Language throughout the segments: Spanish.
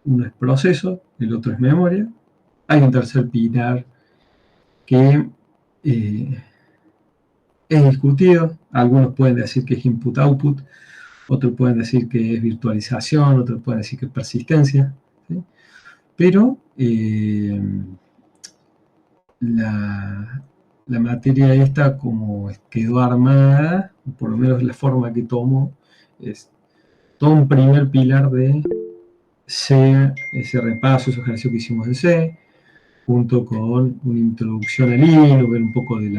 Uno es proceso, el otro es memoria. Hay un tercer pilar que es discutido. Algunos pueden decir que es input-output, otros pueden decir que es virtualización, otros pueden decir que es persistencia, ¿sí? Pero la materia esta, como quedó armada, por lo menos la forma que tomó, es todo un primer pilar de C, ese repaso, ese ejercicio que hicimos en C, junto con una introducción al Linux, ver un poco de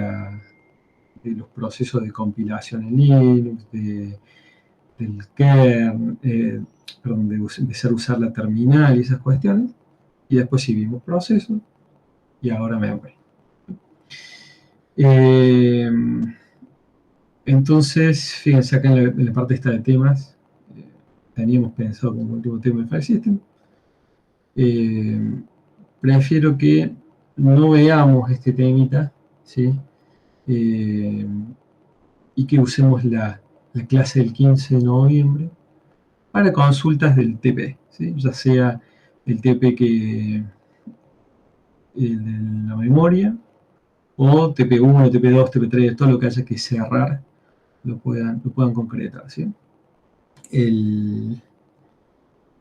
los procesos de compilación en Linux, del kernel, perdón, de empezar a usar la terminal y esas cuestiones, y después sí vimos procesos, y ahora memoria. Entonces, fíjense acá en la parte esta de temas, teníamos pensado como último tema el file system. Prefiero que no veamos este temita, ¿sí? Y que usemos la clase del 15 de noviembre para consultas del TP, ¿sí? Ya sea el TP de la memoria, o TP1, TP2, TP3, todo lo que haya que cerrar, lo puedan concretar, ¿sí?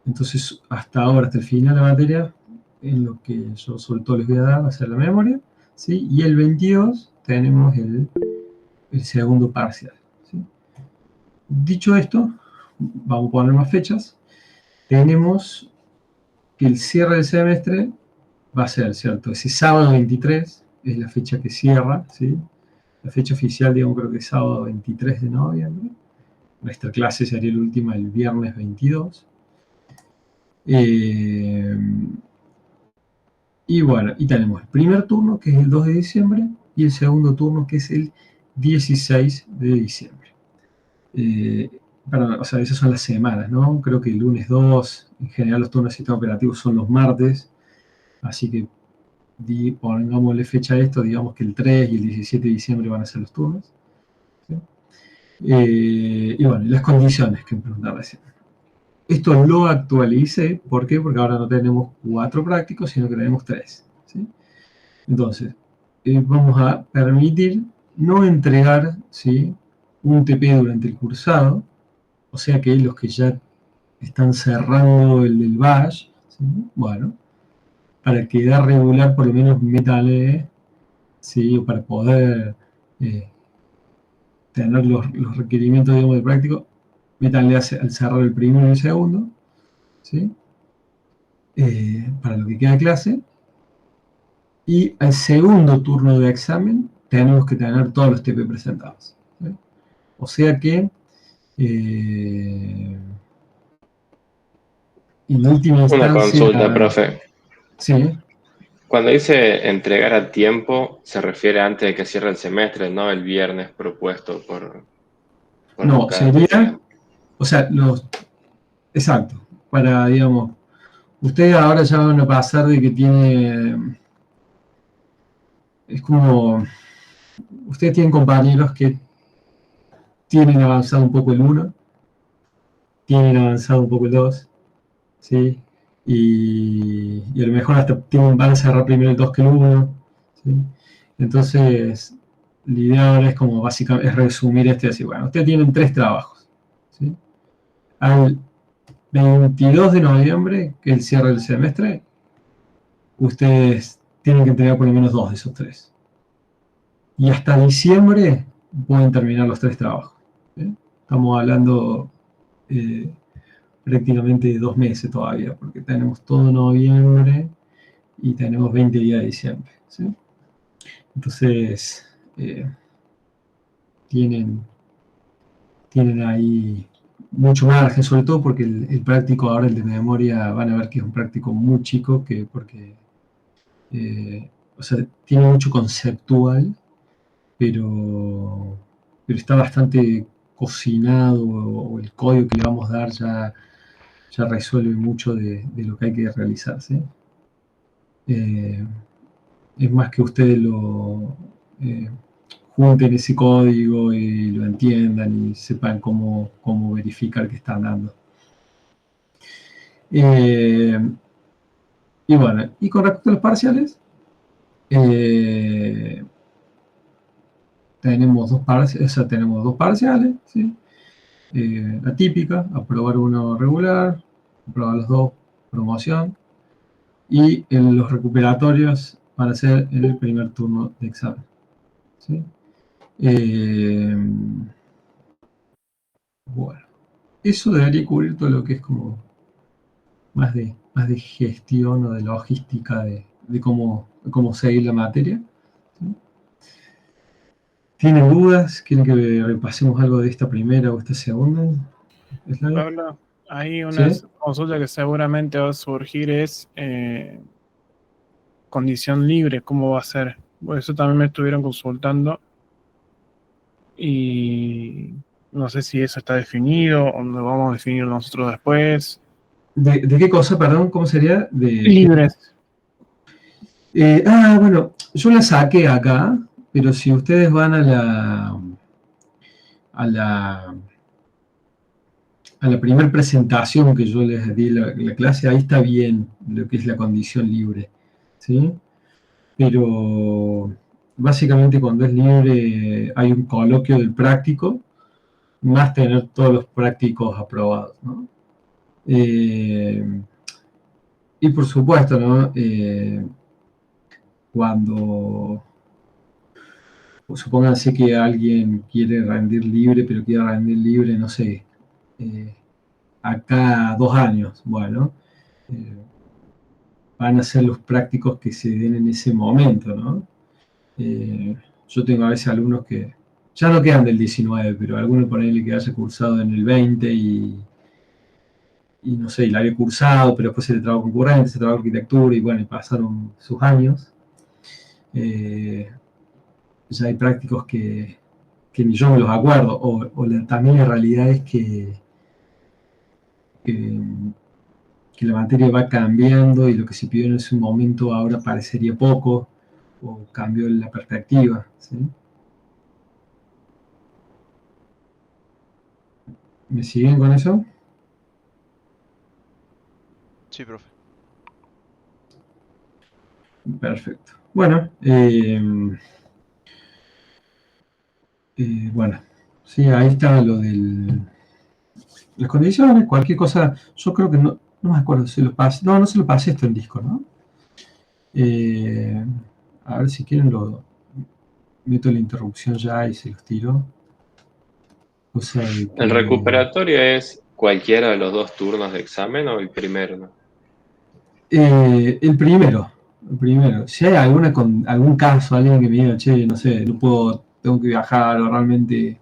Entonces, hasta ahora, hasta el final de la materia, en lo que yo sobre todo les voy a dar va a ser la memoria, ¿sí? Y el 22 tenemos el segundo parcial, ¿sí? Dicho esto, vamos a poner más fechas. Tenemos que el cierre del semestre va a ser, ¿cierto? Ese sábado 23 es la fecha que cierra, ¿sí? La fecha oficial, digamos, creo que es sábado 23 de noviembre. Nuestra clase sería la última el viernes 22. Y bueno, y tenemos el primer turno, que es el 2 de diciembre, y el segundo turno, que es el 16 de diciembre. Perdón, o sea, esas son las semanas, ¿no? Creo que el lunes 2, en general los turnos de sistema operativo son los martes, así que pongámosle fecha a esto, digamos que el 3 y el 17 de diciembre van a ser los turnos, ¿sí? Y bueno, las condiciones que me preguntaban recién. Esto lo actualicé, ¿por qué? Porque ahora no tenemos 4 prácticos, sino que tenemos 3, ¿sí? Entonces, vamos a permitir no entregar, ¿sí?, un TP durante el cursado, o sea que los que ya están cerrando el bash, ¿sí?, bueno, para quedar regular por lo menos métale, ¿sí?, o para poder tener los requerimientos, digamos, de práctico, métanle al cerrar el primero y el segundo, ¿sí?, para lo que queda de clase. Y al segundo turno de examen tenemos que tener todos los TP presentados, ¿sí? O sea que en última Una consulta, instancia, profe. sí. Cuando dice entregar a tiempo, se refiere antes de que cierre el semestre, no el viernes propuesto por No, cada sería, TP. o sea, exacto, para, digamos, ustedes ahora ya van a pasar de que es como, ustedes tienen compañeros que tienen avanzado un poco el 1, tienen avanzado un poco el 2, ¿sí? Y a lo mejor hasta van a cerrar primero el 2 que el 1, ¿sí? Entonces, la idea ahora es como básicamente es resumir esto y decir, bueno, ustedes tienen 3 trabajos, ¿sí? Al 22 de noviembre, que es el cierre del semestre, ustedes tienen que entregar por lo menos 2 de esos 3. Y hasta diciembre pueden terminar los 3 trabajos, ¿sí? Estamos hablando eh, prácticamente de 2 meses todavía, porque tenemos todo noviembre y tenemos 20 días de diciembre, ¿sí? Entonces, tienen, tienen ahí mucho margen, sobre todo porque el práctico ahora, el de memoria, van a ver que es un práctico muy chico, porque o sea, tiene mucho conceptual, pero, pero está bastante cocinado, o el código que le vamos a dar ya resuelve mucho de lo que hay que realizar, ¿sí? Eh, es más que ustedes eh, junten ese código y lo entiendan y sepan cómo verificar que están dando. Eh, y bueno, y con respecto a los parciales, tenemos dos parciales, ¿sí? La típica, aprobar uno regular, aprobar los dos, promoción, y los recuperatorios van a ser en el primer turno de examen, ¿sí? Eh, bueno, eso debería cubrir todo lo que es como más de gestión o de logística de cómo seguir la materia, ¿sí? ¿Tienen dudas? ¿Quieren que repasemos algo de esta primera o esta segunda slide? Pablo, hay una ¿Sí? consulta que seguramente va a surgir es condición libre, ¿cómo va a ser? Bueno, eso también me estuvieron consultando y no sé si eso está definido o lo vamos a definir nosotros después. ¿De qué cosa, perdón? ¿Cómo sería? Libres. Bueno, yo la saqué acá, pero si ustedes van a la, a la primera presentación que yo les di la clase, ahí está bien lo que es la condición libre, ¿sí? Pero básicamente cuando es libre hay un coloquio del práctico, más tener todos los prácticos aprobados, ¿no? Y por supuesto, ¿no? Cuando supónganse que alguien quiere rendir libre, pero quiere rendir libre, no sé, acá 2 años, bueno, eh, van a ser los prácticos que se den en ese momento, ¿no? Yo tengo a veces alumnos que ya no quedan del 19, pero algunos ponele que haya cursado en el 20 y no sé, y la había cursado, pero después se le trabó concurrente, se trabó arquitectura y bueno, y pasaron sus años. Ya hay prácticos que ni yo me los acuerdo, también la realidad es que, que la materia va cambiando y lo que se pidió en ese momento ahora parecería poco, o cambió la perspectiva, ¿sí? ¿Me siguen con eso? Sí, profe. Perfecto. Bueno, bueno, sí, ahí está lo del... Las condiciones, cualquier cosa, yo creo que no me acuerdo si lo pasé, no se lo pasé esto en disco, ¿no? A ver si quieren meto la interrupción ya y se los tiro. Cosa de ¿El que... recuperatorio es cualquiera de los dos turnos de examen o el primero, no? El primero. Si hay algún caso, alguien que me diga, che, no sé, no puedo, tengo que viajar o realmente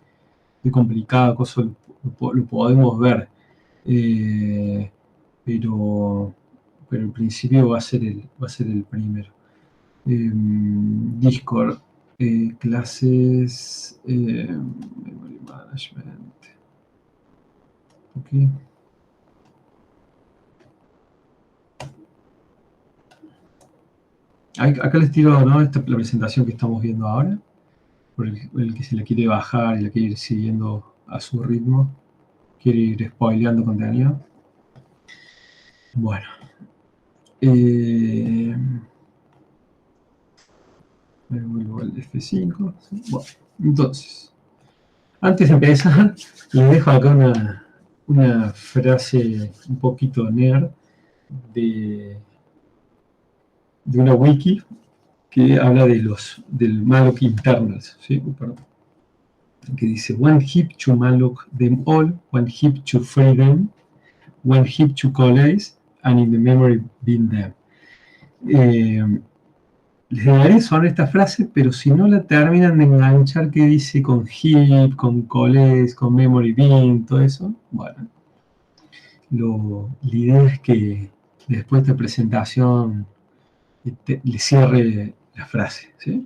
es complicado, cosa, lo podemos ver. Eh, pero, pero en principio va a ser el primero. Discord, clases, Memory Management. Ok. Acá les tiro, ¿no? La presentación que estamos viendo ahora, por el que se la quiere bajar y la quiere ir siguiendo a su ritmo, quiere ir spoileando contenido. Bueno, me vuelvo al F5. ¿Sí? Bueno, entonces, antes de empezar, les dejo acá una frase un poquito nerd de, de una wiki que habla del malloc internals, ¿sí? Perdón. Que dice, one heap to malloc them all, one heap to free them, one heap to collase, and in the memory bin them. Les daré sobre esta frase, pero si no la terminan de enganchar que dice con heap, con collase, con memory bin, todo eso, bueno, la idea es que después de esta presentación le cierre la frase, ¿sí?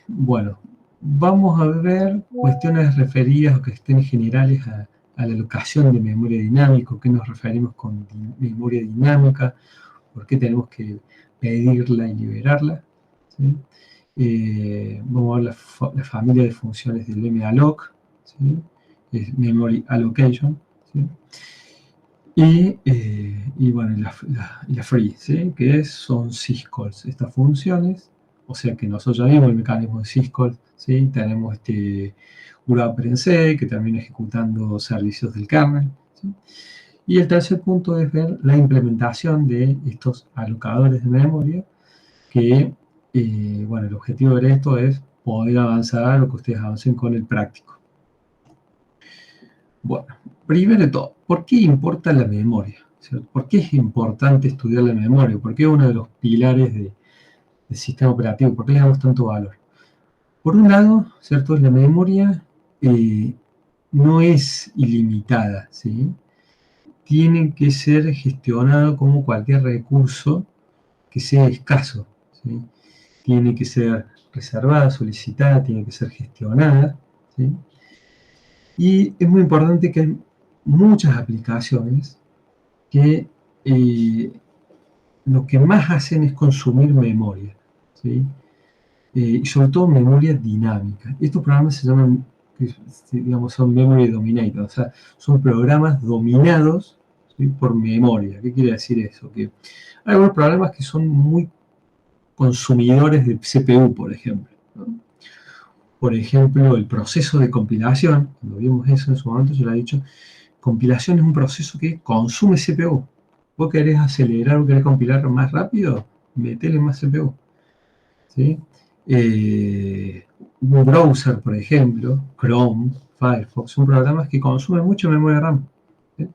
Bueno, vamos a ver cuestiones referidas o que estén generales a la alocación de memoria dinámica, qué nos referimos con memoria dinámica, por qué tenemos que pedirla y liberarla, ¿sí? Vamos a ver la familia de funciones del malloc, ¿sí? Es memory allocation, ¿sí? Y bueno, la free, ¿sí? Que son syscalls, estas funciones, o sea que nosotros ya vimos el mecanismo de syscall, ¿sí? Tenemos grapr_c, que termina ejecutando servicios del kernel, ¿sí? Y el tercer punto es ver la implementación de estos alocadores de memoria, que, bueno, el objetivo de esto es poder avanzar a lo que ustedes avancen con el práctico. Bueno, primero de todo, ¿por qué importa la memoria? ¿Cierto? ¿Por qué es importante estudiar la memoria? ¿Por qué es uno de los pilares del sistema operativo? ¿Por qué le damos tanto valor? Por un lado, ¿cierto? La memoria no es ilimitada, ¿sí? Tiene que ser gestionado como cualquier recurso que sea escaso, ¿sí? Tiene que ser reservada, solicitada, tiene que ser gestionada, ¿sí? Y es muy importante que hay muchas aplicaciones que lo que más hacen es consumir memoria, ¿sí? Y sobre todo memoria dinámica. Estos programas se llaman, digamos, son memory dominated, o sea, son programas dominados, ¿sí? Por memoria. ¿Qué quiere decir eso? Que hay algunos programas que son muy consumidores de CPU, por ejemplo, ¿no? Por ejemplo, el proceso de compilación, cuando vimos eso en su momento, yo lo he dicho, compilación es un proceso que consume CPU. Vos querés acelerar o querés compilar más rápido, metele más CPU, ¿sí? Un browser, por ejemplo, Chrome, Firefox, son programas que consumen mucha memoria RAM, ¿sí?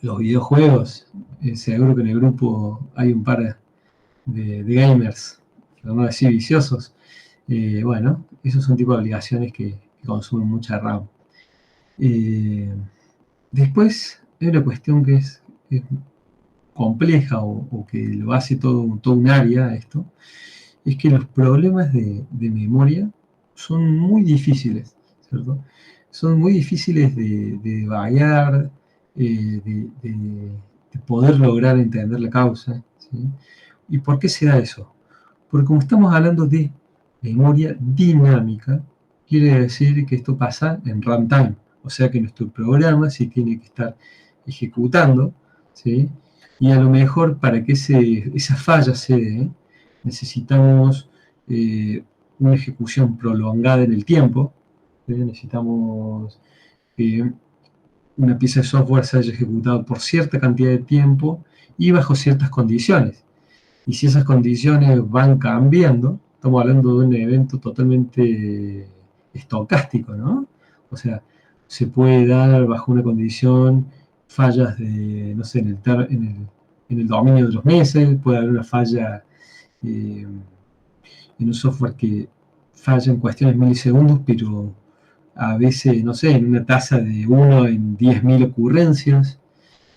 Los videojuegos, seguro que en el grupo hay un par de gamers, por no decir viciosos. Bueno, esos son tipos de aplicaciones que consumen mucha RAM. Después hay una cuestión que es compleja o que lo hace todo un área esto, es que los problemas de memoria son muy difíciles, ¿cierto? Son muy difíciles de debugar, de poder lograr entender la causa, ¿sí? ¿Y por qué se da eso? Porque como estamos hablando de memoria dinámica, quiere decir que esto pasa en runtime, o sea que nuestro programa se tiene que estar ejecutando, ¿sí? Y a lo mejor para que esa falla se dé, necesitamos una ejecución prolongada en el tiempo, ¿sí? Necesitamos que una pieza de software se haya ejecutado por cierta cantidad de tiempo y bajo ciertas condiciones. Y si esas condiciones van cambiando, estamos hablando de un evento totalmente estocástico, ¿no? O sea, se puede dar bajo una condición fallas de, no sé, en el dominio de los meses, puede haber una falla en un software que falla en cuestiones de milisegundos, pero a veces, no sé, en una tasa de 1 en 10.000 ocurrencias.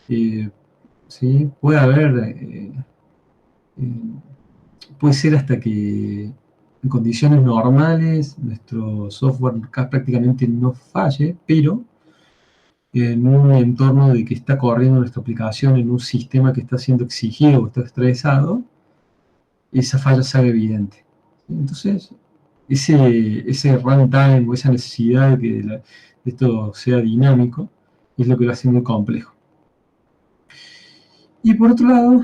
¿Sí? Puede haber... puede ser hasta que en condiciones normales nuestro software prácticamente no falle, pero en un entorno de que está corriendo nuestra aplicación en un sistema que está siendo exigido o está estresado, esa falla se haga evidente. Entonces, ese runtime o esa necesidad de que esto sea dinámico es lo que lo hace muy complejo. Y por otro lado,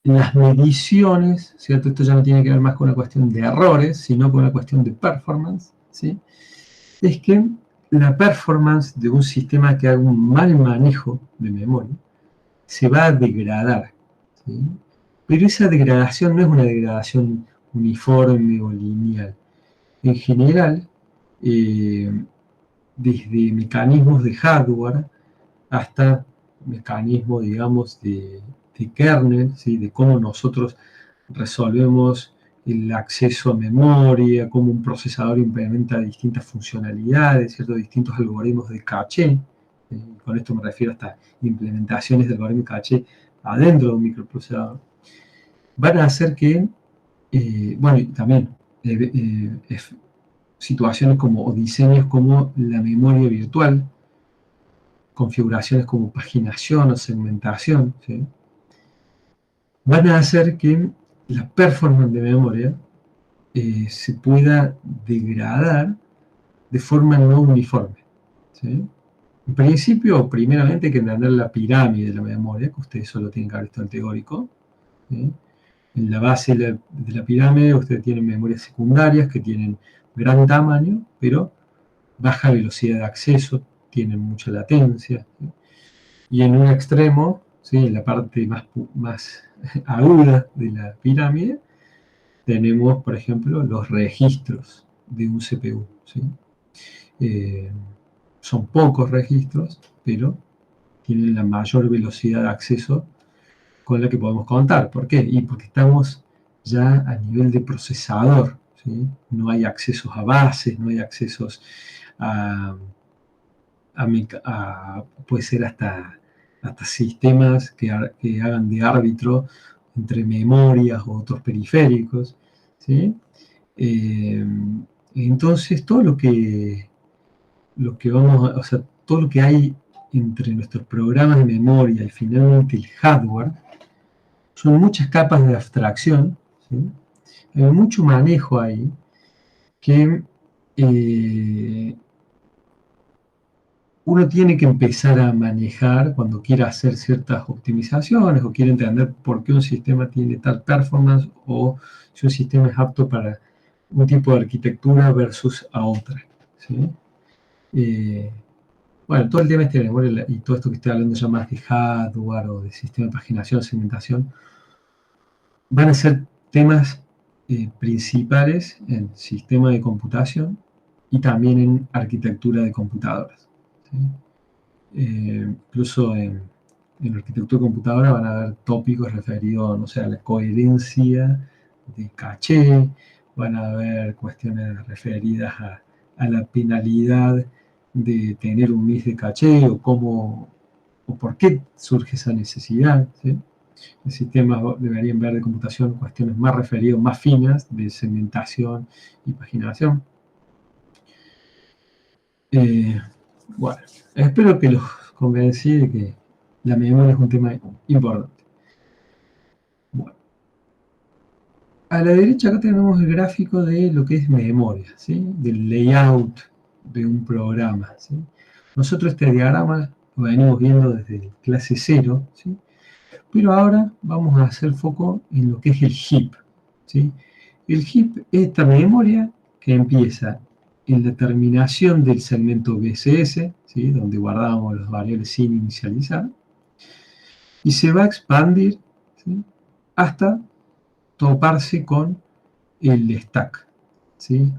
las mediciones, ¿cierto? Esto ya no tiene que ver más con una cuestión de errores, sino con una cuestión de performance, ¿sí? Es que la performance de un sistema que haga un mal manejo de memoria se va a degradar, ¿sí? Pero esa degradación no es una degradación uniforme o lineal. En general, desde mecanismos de hardware hasta mecanismos, digamos, de kernel, ¿sí? De cómo nosotros resolvemos el acceso a memoria, cómo un procesador implementa distintas funcionalidades, ¿cierto? Distintos algoritmos de caché. Con esto me refiero hasta implementaciones de algoritmos de caché adentro de un microprocesador. Van a hacer que, bueno, y también situaciones como, o diseños como la memoria virtual, configuraciones como paginación o segmentación, ¿sí? Van a hacer que la performance de memoria se pueda degradar de forma no uniforme, ¿sí? En principio, primeramente hay que entender la pirámide de la memoria, que ustedes solo tienen que haber visto en teórico. ¿Sí? En la base de la pirámide ustedes tienen memorias secundarias que tienen gran tamaño, pero baja velocidad de acceso, tienen mucha latencia. ¿Sí? Y en un extremo, ¿sí? En la parte más aguda de la pirámide, tenemos, por ejemplo, los registros de un CPU. ¿Sí? Son pocos registros, pero tienen la mayor velocidad de acceso con la que podemos contar. ¿Por qué? Y porque estamos ya a nivel de procesador. ¿Sí? No hay accesos a bases, no hay accesos puede ser hasta sistemas que hagan de árbitro entre memorias o otros periféricos. ¿Sí? Eh, entonces, todo lo que vamos, o sea, todo lo que hay entre nuestros programas de memoria y finalmente el hardware, son muchas capas de abstracción, ¿sí? Hay mucho manejo ahí que uno tiene que empezar a manejar cuando quiera hacer ciertas optimizaciones o quiere entender por qué un sistema tiene tal performance o si un sistema es apto para un tipo de arquitectura versus a otra. ¿Sí? Bueno, todo el tema este de memoria y todo esto que estoy hablando ya más de hardware o de sistema de paginación, segmentación, van a ser temas principales en sistema de computación y también en arquitectura de computadoras. ¿Sí? Incluso en arquitectura de computadora van a haber tópicos referidos, no sé, a la coherencia de caché, van a haber cuestiones referidas a la penalidad de tener un miss de caché o cómo o por qué surge esa necesidad. ¿Sí? Los sistemas deberían ver de computación cuestiones más referidas, más finas, de segmentación y paginación. Bueno, espero que los convencí de que la memoria es un tema importante. Bueno, a la derecha acá tenemos el gráfico de lo que es memoria, ¿sí? Del layout de un programa. ¿Sí? Nosotros este diagrama lo venimos viendo desde clase 0, ¿sí? Pero ahora vamos a hacer foco en lo que es el heap. ¿Sí? El heap es esta memoria que empieza en la terminación del segmento BCS, ¿sí? Donde guardamos las variables sin inicializar, y se va a expandir, ¿sí? Hasta toparse con el stack, ¿sí?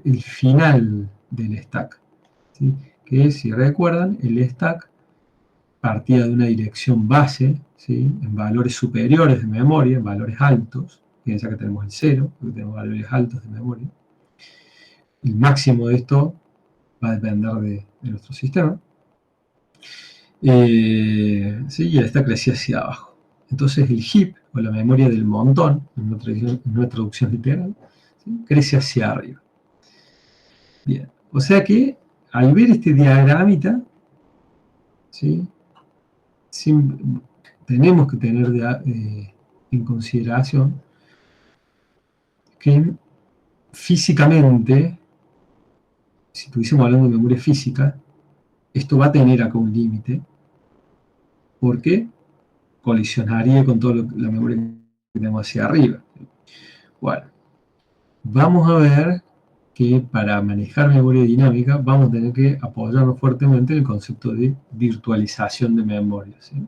El final del stack, ¿sí? Que si recuerdan, el stack partía de una dirección base, ¿sí? En valores superiores de memoria, en valores altos. Fíjense que tenemos el 0, porque tenemos valores altos de memoria. El máximo de esto va a depender de nuestro sistema. ¿Sí? Y el stack crecía hacia abajo. Entonces el heap, o la memoria del montón, en una traducción literal, ¿sí? Crece hacia arriba. Bien, o sea que al ver este diagramita, ¿sí? Tenemos que tener en consideración que físicamente, si estuviésemos hablando de memoria física, esto va a tener acá un límite, porque colisionaría con toda la memoria que tenemos hacia arriba. Bueno, vamos a ver que para manejar memoria dinámica vamos a tener que apoyarnos fuertemente en el concepto de virtualización de memoria. ¿Sí?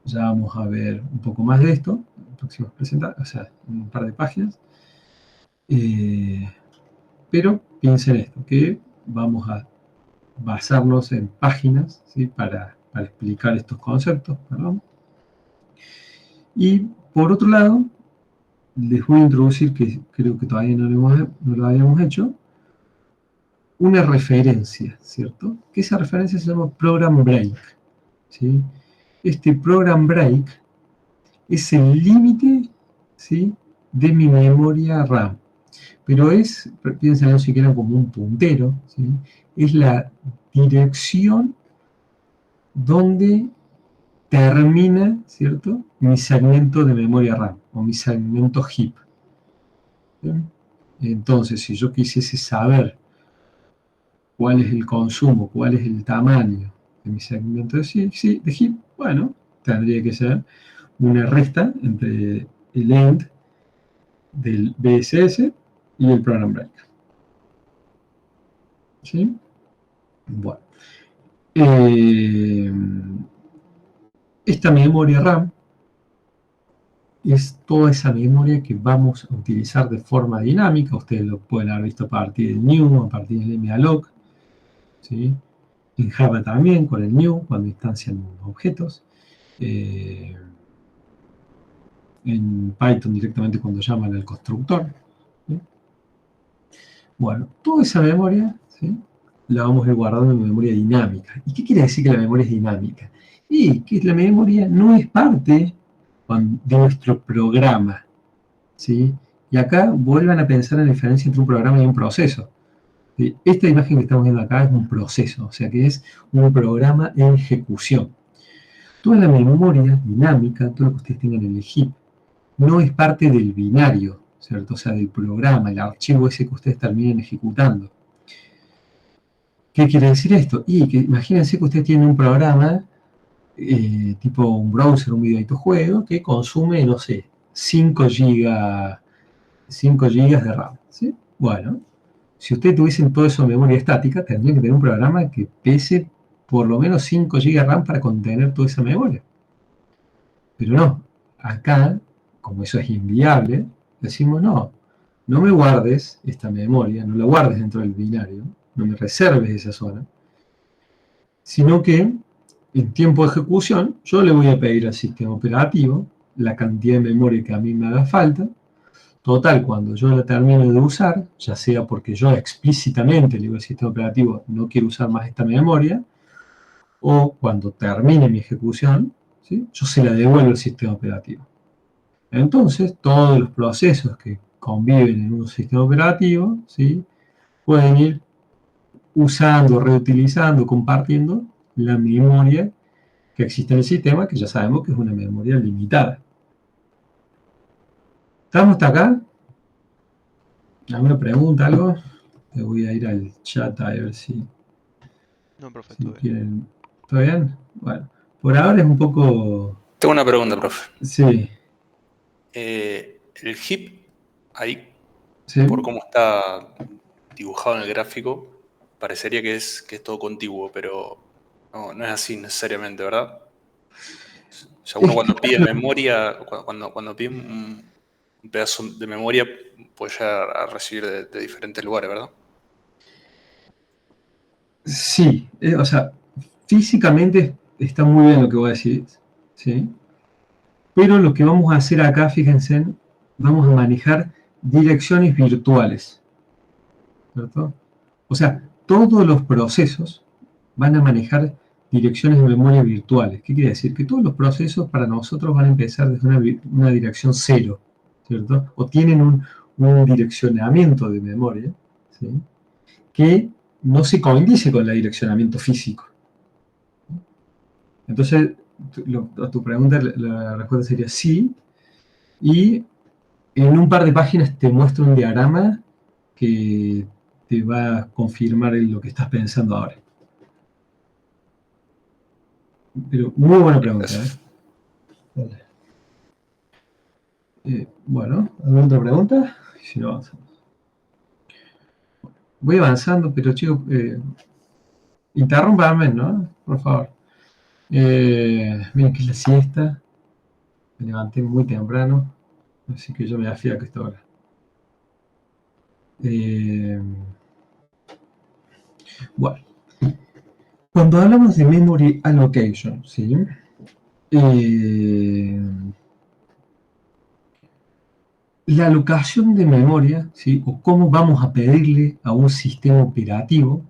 Ya vamos a ver un poco más de esto en próximas presentaciones, o sea, en un par de páginas. Pero piensen esto, que vamos a basarnos en páginas, ¿sí? para explicar estos conceptos. Perdón. Y por otro lado, les voy a introducir, que creo que todavía no lo habíamos hecho, una referencia, ¿cierto? Que esa referencia se llama Program Break. ¿Sí? Este Program Break es el límite, ¿sí? de mi memoria RAM. Pero piénsenlo si quieren como un puntero, ¿sí? Es la dirección donde termina, ¿cierto?, mi segmento de memoria RAM, o mi segmento heap. ¿Bien? Entonces, si yo quisiese saber ¿Cuál es el consumo? ¿Cuál es el tamaño de mi segmento de heap? Bueno, tendría que ser una resta entre el end del BSS y el program breaker. ¿Sí? Bueno. Esta memoria RAM es toda esa memoria que vamos a utilizar de forma dinámica. Ustedes lo pueden haber visto a partir del new, a partir del malloc, ¿sí? En Java también, con el new, cuando instancian objetos. En Python directamente cuando llaman al constructor. ¿Sí? Bueno, toda esa memoria, ¿sí?, la vamos a ir guardando en memoria dinámica. ¿Y qué quiere decir que la memoria es dinámica? Y que la memoria no es parte de nuestro programa, ¿sí? Y acá vuelvan a pensar en la diferencia entre un programa y un proceso. ¿Sí? Esta imagen que estamos viendo acá es un proceso, o sea que es un programa en ejecución. Toda la memoria dinámica, todo lo que ustedes tengan en el heap, no es parte del binario, ¿cierto? O sea, del programa, el archivo ese que ustedes terminen ejecutando. ¿Qué quiere decir esto? Y que imagínense que ustedes tienen un programa tipo un browser, un videojuego juego, que consume, no sé, 5 gigas de RAM, ¿sí? Bueno, si ustedes tuviesen todo eso en memoria estática, tendrían que tener un programa que pese por lo menos 5 gigas de RAM para contener toda esa memoria. Pero no, acá, como eso es inviable, decimos no me guardes esta memoria, no la guardes dentro del binario, no me reserves esa zona, sino que en tiempo de ejecución yo le voy a pedir al sistema operativo la cantidad de memoria que a mí me haga falta. Total, cuando yo la termino de usar, ya sea porque yo explícitamente le digo al sistema operativo no quiero usar más esta memoria, o cuando termine mi ejecución, ¿sí?, yo se la devuelvo al sistema operativo. Entonces, todos los procesos que conviven en un sistema operativo, ¿sí?, pueden ir usando, reutilizando, compartiendo la memoria que existe en el sistema, que ya sabemos que es una memoria limitada. ¿Estamos hasta acá? ¿Alguna pregunta, algo? Me voy a ir al chat a ver si No, profe, si todo bien. quieren. ¿Todo bien? Bueno, por ahora es un poco... Tengo una pregunta, profe. Sí, El heap, ahí, sí. por cómo está dibujado en el gráfico, parecería que es todo contiguo, pero no es así necesariamente, ¿verdad? O sea, uno Es cuando que, pide memoria, cuando pide un pedazo de memoria, puede llegar a recibir de diferentes lugares, ¿verdad? sí, o sea, físicamente está muy bien lo que voy a decir, ¿sí? Pero lo que vamos a hacer acá, fíjense, vamos a manejar direcciones virtuales, ¿cierto? O sea, todos los procesos van a manejar direcciones de memoria virtuales. ¿Qué quiere decir? Que todos los procesos para nosotros van a empezar desde una dirección cero, ¿cierto? O tienen un direccionamiento de memoria, ¿sí?, que no se coincide con el direccionamiento físico. Entonces, a tu pregunta la respuesta sería sí, y en un par de páginas te muestro un diagrama que te va a confirmar lo que estás pensando ahora. Pero muy buena pregunta, ¿eh? Bueno, ¿alguna otra pregunta? Si no, avanzamos. Voy avanzando, pero chicos, interrúmpame, ¿no? Por favor. Miren que es la siesta. Me levanté muy temprano, así que yo me afía a esta hora. Bueno, cuando hablamos de memory allocation, ¿sí?, la alocación de memoria, ¿sí?, o cómo vamos a pedirle a un sistema operativo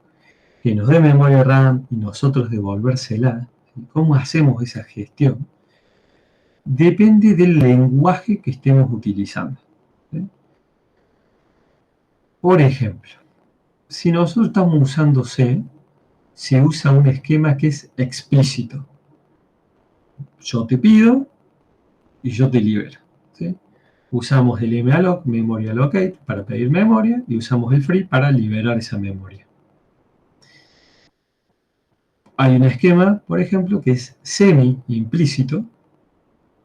que nos dé memoria RAM y nosotros devolvérsela, ¿sí?, cómo hacemos esa gestión, depende del lenguaje que estemos utilizando, ¿sí? Por ejemplo, si nosotros estamos usando C, se usa un esquema que es explícito. Yo te pido y yo te libero, ¿sí? Usamos el malloc, memory allocate, para pedir memoria, y usamos el free para liberar esa memoria. hay un esquema, por ejemplo, que es semi-implícito.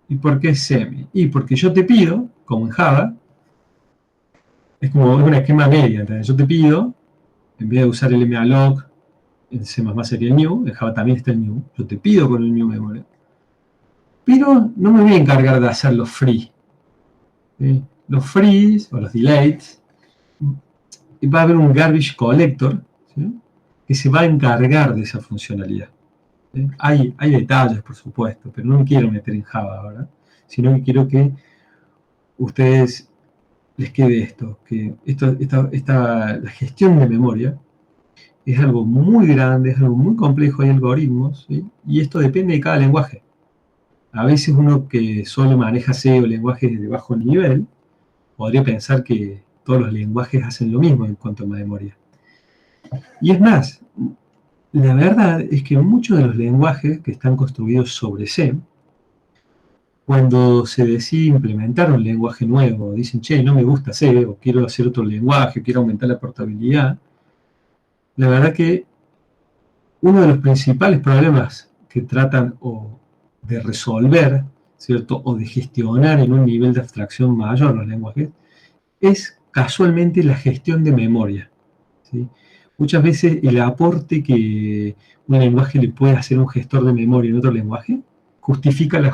¿Y por qué es semi? Y porque yo te pido, como en Java, es como un esquema media, ¿entendés? Yo te pido, en vez de usar el malloc, en C++ sería el new, en Java también está el new, yo te pido con el new memory. Pero no me voy a encargar de hacer los free. ¿Sí? Los frees o los deletes, va a haber un garbage collector, ¿sí? Que se va a encargar de esa funcionalidad. ¿Sí? Hay detalles, por supuesto, pero no me quiero meter en Java ahora, sino que quiero que ustedes les quede esto, que la gestión de memoria es algo muy grande, es algo muy complejo, hay algoritmos, ¿sí? Y esto depende de cada lenguaje. A veces uno que solo maneja C o lenguajes de bajo nivel, podría pensar que todos los lenguajes hacen lo mismo en cuanto a memoria. Y es más, la verdad es que muchos de los lenguajes que están construidos sobre C, cuando se decide implementar un lenguaje nuevo, dicen, che, no me gusta C, o quiero hacer otro lenguaje, quiero aumentar la portabilidad, la verdad que uno de los principales problemas que tratan de resolver, ¿cierto? O de gestionar en un nivel de abstracción mayor los lenguajes, es casualmente la gestión de memoria, ¿sí? Muchas veces el aporte que un lenguaje le puede hacer a un gestor de memoria en otro lenguaje justifica la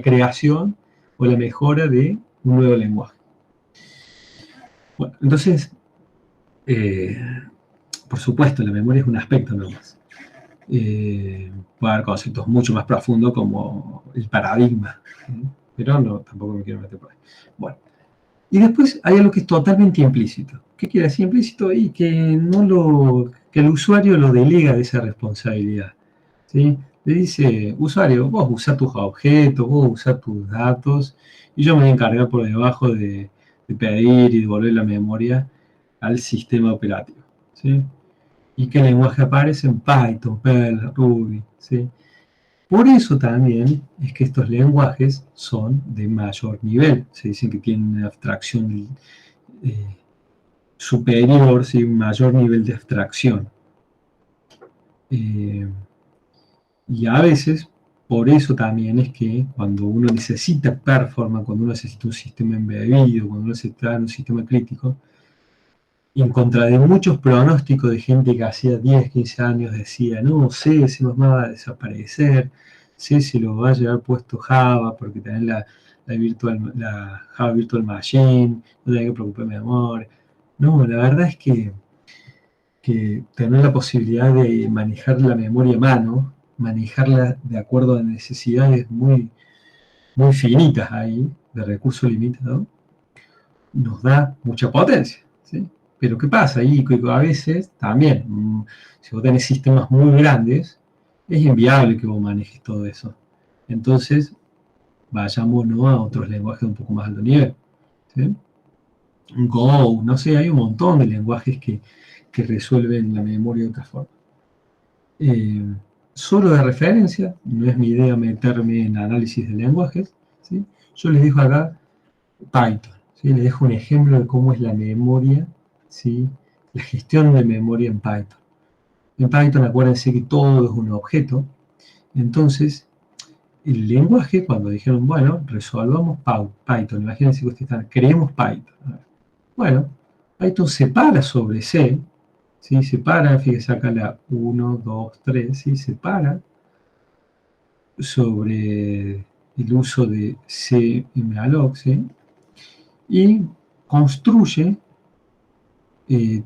creación o la mejora de un nuevo lenguaje. Bueno, entonces, por supuesto, la memoria es un aspecto nomás. Puede haber conceptos mucho más profundos como el paradigma, ¿sí? Pero no, tampoco me quiero meter por ahí. Bueno, y después hay algo que es totalmente implícito. ¿Qué quiere decir implícito? Y que el usuario lo delega de esa responsabilidad, ¿sí? Le dice, usuario, vos usá tus objetos, vos usá tus datos, y yo me voy a encargar por debajo de pedir y devolver la memoria al sistema operativo, ¿sí? ¿Y qué lenguaje aparece? En Python, Perl, Ruby, ¿sí? Por eso también es que estos lenguajes son de mayor nivel. Se dicen que tienen una abstracción superior, ¿sí? Un mayor nivel de abstracción. Y a veces, por eso también es que cuando uno necesita performance, cuando uno necesita un sistema embebido, cuando uno necesita un sistema crítico, y en contra de muchos pronósticos de gente que hacía 10, 15 años decía, no, C va a desaparecer, C se lo va a llevar puesto Java, porque tenés la Java Virtual Machine, no tenés que preocuparme de memoria. No, la verdad es que tener la posibilidad de manejar la memoria a mano, manejarla de acuerdo a necesidades muy, muy finitas ahí, de recursos limitados, nos da mucha potencia, ¿sí? Pero ¿qué pasa? Ahí a veces también, si vos tenés sistemas muy grandes, es inviable que vos manejes todo eso. Entonces, vayámonos a otros lenguajes de un poco más alto nivel, ¿sí? Go, no sé, hay un montón de lenguajes que resuelven la memoria de otra forma. Solo de referencia, no es mi idea meterme en análisis de lenguajes, ¿sí? Yo les dejo acá Python, ¿sí? Les dejo un ejemplo de cómo es la memoria, ¿sí? La gestión de memoria en Python. En Python, acuérdense que todo es un objeto. Entonces, el lenguaje, cuando dijeron, bueno, resolvamos Python, imagínense que ustedes están, creemos Python. Bueno, Python se para sobre C, ¿sí? Se para, fíjense acá la 1, 2, 3, ¿sí? Se para sobre el uso de C y malloc, ¿sí? Y construye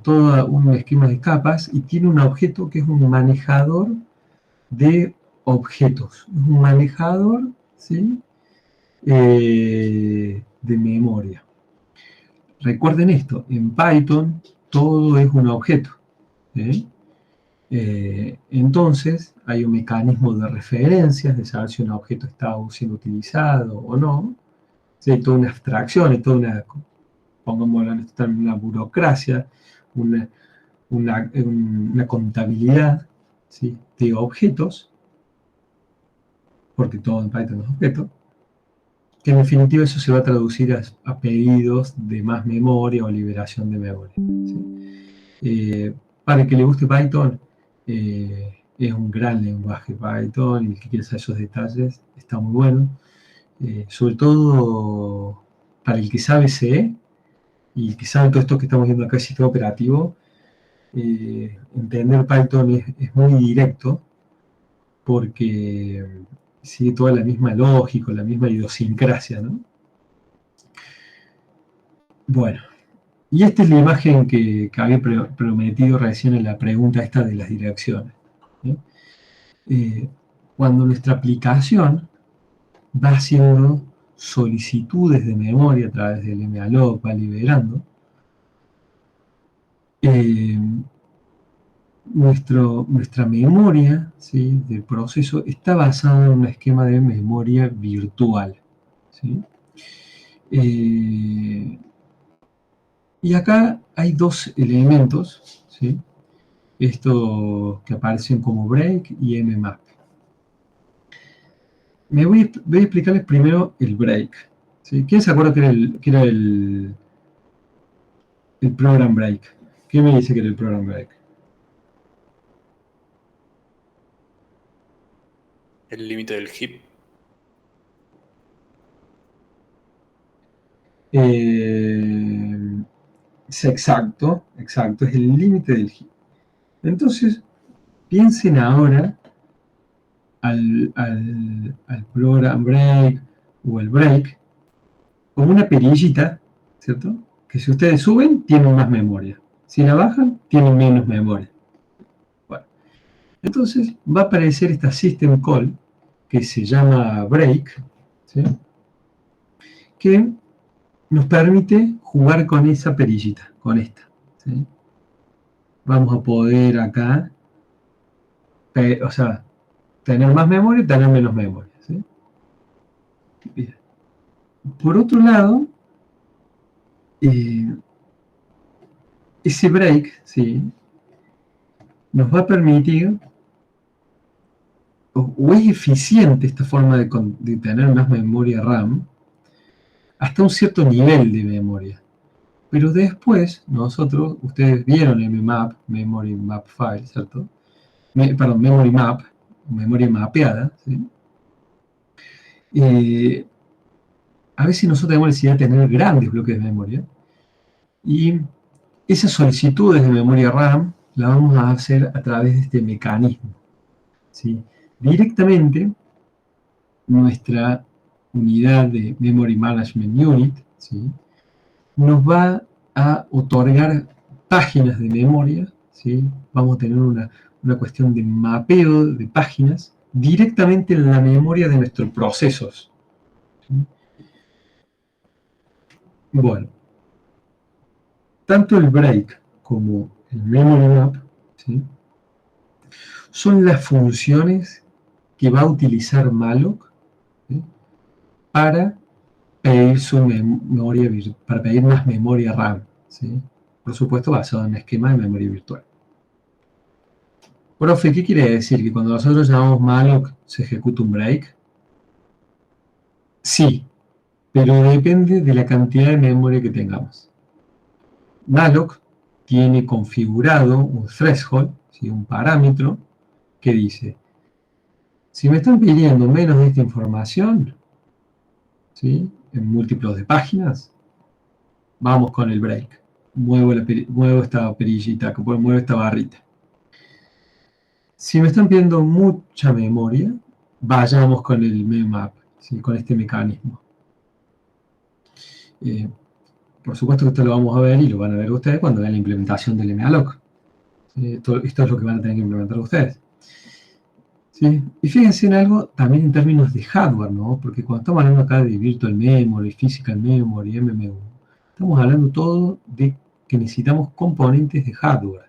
todo un esquema de capas y tiene un objeto que es un manejador de objetos, es un manejador, ¿sí? De memoria. Recuerden esto, en Python todo es un objeto, ¿sí? Entonces hay un mecanismo de referencias, de saber si un objeto está siendo utilizado o no, ¿sí? Hay toda una abstracción, hay toda una, pongámoslo en esto, una burocracia, una contabilidad, ¿sí? De objetos, porque todo en Python es objeto, que en definitiva eso se va a traducir a pedidos de más memoria o liberación de memoria, ¿sí? Para que le guste Python, Es un gran lenguaje Python y el que quiere saber esos detalles está muy bueno. Sobre todo para el que sabe C y que sabe todo esto que estamos viendo acá, el sistema operativo, entender Python es muy directo porque sigue toda la misma lógica, la misma idiosincrasia, ¿no? Bueno, y esta es la imagen que había prometido recién en la pregunta esta de las direcciones, ¿sí? Cuando nuestra aplicación va haciendo solicitudes de memoria a través del malloc, va liberando, nuestra memoria, ¿sí?, del proceso está basada en un esquema de memoria virtual, ¿sí? Y acá hay dos elementos, ¿sí?, estos que aparecen como break y mmap. Voy a explicarles primero el break, ¿sí? ¿Quién se acuerda que era el program break? ¿Qué me dice que era el program break? El límite del heap. Es exacto, es el límite del heap. Entonces, piensen ahora al program break o el break como una perillita, ¿cierto? Que si ustedes suben, tienen más memoria. Si la bajan, tienen menos memoria. Bueno, entonces va a aparecer esta system call que se llama break, ¿sí?, que nos permite jugar con esa perillita, con esta, ¿sí? Vamos a poder acá, o sea, tener más memoria y tener menos memoria, ¿sí? Bien. Por otro lado, ese break, ¿sí?, nos va a permitir, o es eficiente esta forma de tener más memoria RAM, hasta un cierto nivel de memoria. Pero después, ustedes vieron mmap, memory map file, ¿cierto? Perdón, memory map, memoria mapeada, ¿sí? A veces nosotros tenemos necesidad de tener grandes bloques de memoria y esas solicitudes de memoria RAM las vamos a hacer a través de este mecanismo, ¿sí? Directamente, nuestra unidad de Memory Management Unit, ¿sí?, nos va a otorgar páginas de memoria, ¿sí? Vamos a tener una cuestión de mapeo de páginas directamente en la memoria de nuestros procesos, ¿sí? Bueno, tanto el break como el memory map, ¿sí?, son las funciones que va a utilizar malloc, ¿sí?, para pedir para pedir más memoria RAM, ¿sí?, por supuesto basado en un esquema de memoria virtual. Profe, ¿qué quiere decir? ¿Que cuando nosotros llamamos malloc se ejecuta un break? Sí, pero depende de la cantidad de memoria que tengamos. Malloc tiene configurado un threshold, ¿sí?, un parámetro que dice, si me están pidiendo menos de esta información, ¿sí?, en múltiplos de páginas, vamos con el break. Muevo esta perillita, muevo esta barrita. Si me están pidiendo mucha memoria, vayamos con el mmap, ¿sí?, con este mecanismo. Por supuesto que esto lo vamos a ver y lo van a ver ustedes cuando vean la implementación del malloc. Esto es lo que van a tener que implementar ustedes, ¿sí? Y fíjense en algo también en términos de hardware, ¿no? Porque cuando estamos hablando acá de virtual memory, physical memory, MMU, estamos hablando todo de que necesitamos componentes de hardware.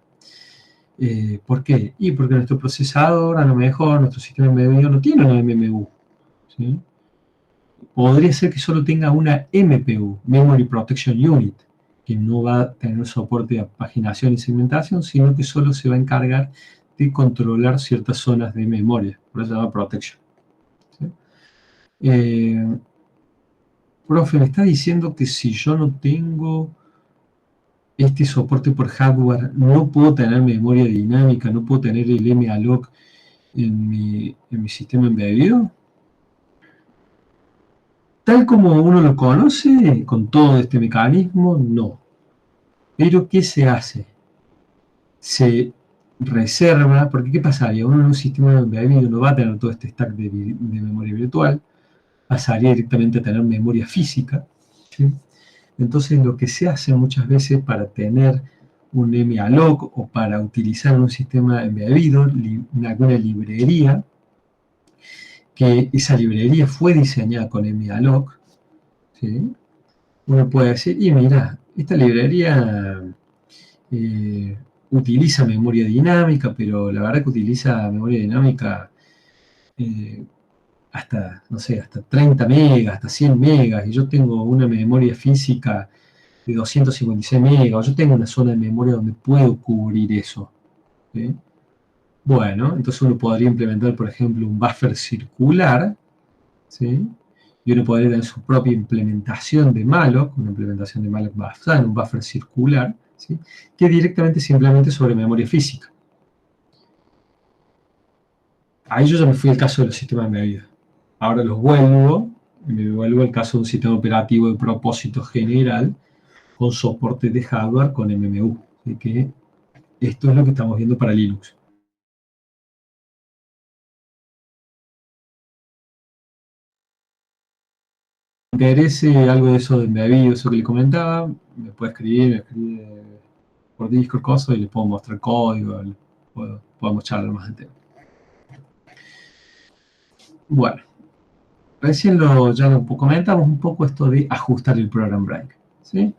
¿Por qué? Y porque nuestro procesador, a lo mejor, nuestro sistema embebido no tiene una MMU, ¿sí? Podría ser que solo tenga una MPU, Memory Protection Unit, que no va a tener soporte a paginación y segmentación, sino que solo se va a encargar de controlar ciertas zonas de memoria, por eso se llama Protection, ¿sí? Profe, me está diciendo que si yo no tengo este soporte por hardware, no puedo tener memoria dinámica, no puedo tener el malloc en mi sistema embebido? Tal como uno lo conoce, con todo este mecanismo, no. Pero, ¿qué se hace? Se reserva, porque ¿qué pasaría? Uno en un sistema embebido no va a tener todo este stack de memoria virtual, pasaría directamente a tener memoria física, ¿sí? Entonces, lo que se hace muchas veces para tener un malloc o para utilizar un sistema embebido, alguna librería, que esa librería fue diseñada con malloc, ¿sí? Uno puede decir, y mira, esta librería utiliza memoria dinámica, pero la verdad que utiliza memoria dinámica hasta, no sé, hasta 30 megas, hasta 100 megas, y yo tengo una memoria física de 256 megas, yo tengo una zona de memoria donde puedo cubrir eso, ¿sí? Bueno, entonces uno podría implementar, por ejemplo, un buffer circular, ¿sí? Y uno podría tener su propia implementación de malloc, una implementación de malloc basada en un buffer circular, ¿sí? Que directamente se implemente sobre memoria física. Ahí yo ya me fui al caso de los sistemas embebidos. Ahora me vuelvo al caso de un sistema operativo de propósito general con soporte de hardware con MMU. Así que esto es lo que estamos viendo para Linux. Si te interese algo de eso de embebido, eso que le comentaba, me puede escribir, me escribe por Discord, cosas, y le puedo mostrar código, podemos charlar más del tema. Bueno, recién ya lo comentamos un poco esto de ajustar el program break, ¿sí?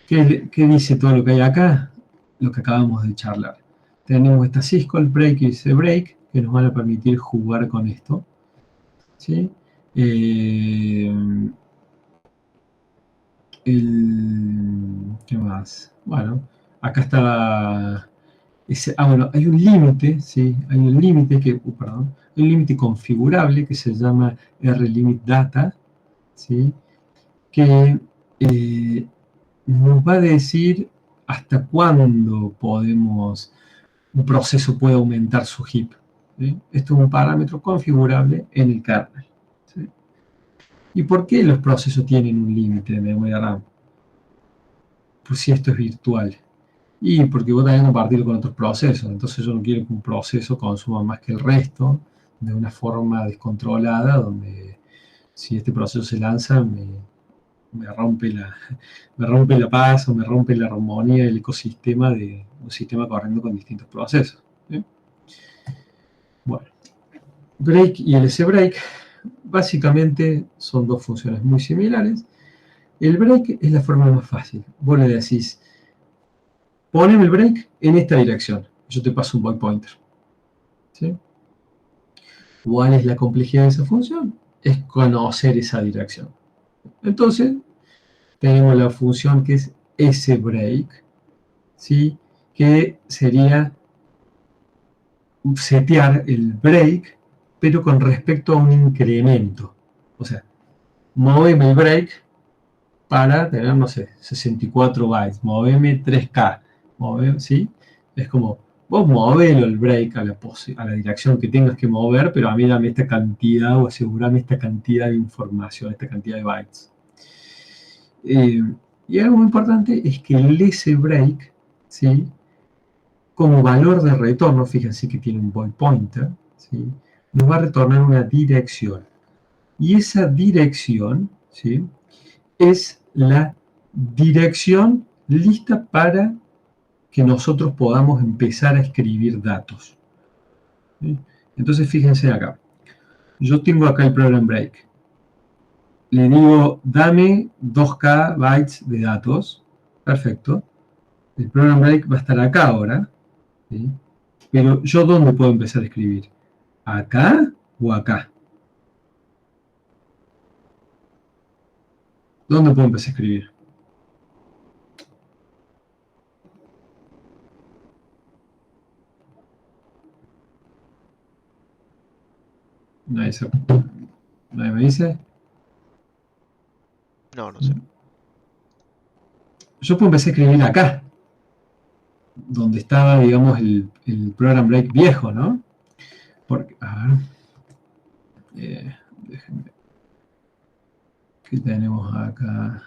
¿Qué dice todo lo que hay acá? Lo que acabamos de charlar. Tenemos esta syscall break y ese break que nos van a permitir jugar con esto, ¿sí? ¿Qué más? Bueno, acá está bueno, hay un límite, ¿sí? Hay un límite hay un límite configurable que se llama rLimitData, ¿sí? Que nos va a decir hasta cuándo un proceso puede aumentar su heap, ¿sí? Esto es un parámetro configurable en el kernel, ¿sí? ¿Y por qué los procesos tienen un límite de memoria RAM? Pues si esto es virtual. Y porque vos tenés que compartirlo con otros procesos. Entonces yo no quiero que un proceso consuma más que el resto de una forma descontrolada, donde si este proceso se lanza me rompe la paz o me rompe la armonía del ecosistema de un sistema corriendo con distintos procesos, ¿sí? Bueno, break y LSBreak básicamente son dos funciones muy similares. El break es la forma más fácil. Vos le decís, poneme el break en esta dirección. Yo te paso un void pointer, ¿sí? ¿Cuál es la complejidad de esa función? Es conocer esa dirección. Entonces, tenemos la función que es sbreak, ¿sí? Que sería setear el break, pero con respecto a un incremento. O sea, moveme el break para tener, no sé, 64 bytes, moveme 3K, ¿sí? Es como, vos movelo el break a la dirección que tengas que mover, pero a mí dame esta cantidad o asegurame esta cantidad de información, esta cantidad de bytes. Y algo muy importante es que el sbreak, ¿sí? Como valor de retorno, fíjense que tiene un void pointer, ¿sí? Nos va a retornar una dirección. Y esa dirección, ¿sí? Es la dirección lista para que nosotros podamos empezar a escribir datos, ¿sí? Entonces fíjense acá, yo tengo acá el program break, le digo dame 2K bytes de datos, perfecto, el program break va a estar acá ahora, ¿sí? Pero yo ¿dónde puedo empezar a escribir? ¿Acá o acá? ¿Dónde puedo empezar a escribir? Nadie me dice. No, no sé. Yo puedo empezar a escribir acá, donde estaba, digamos, el program break viejo, ¿no? Porque, a ver, déjenme, ¿qué tenemos acá?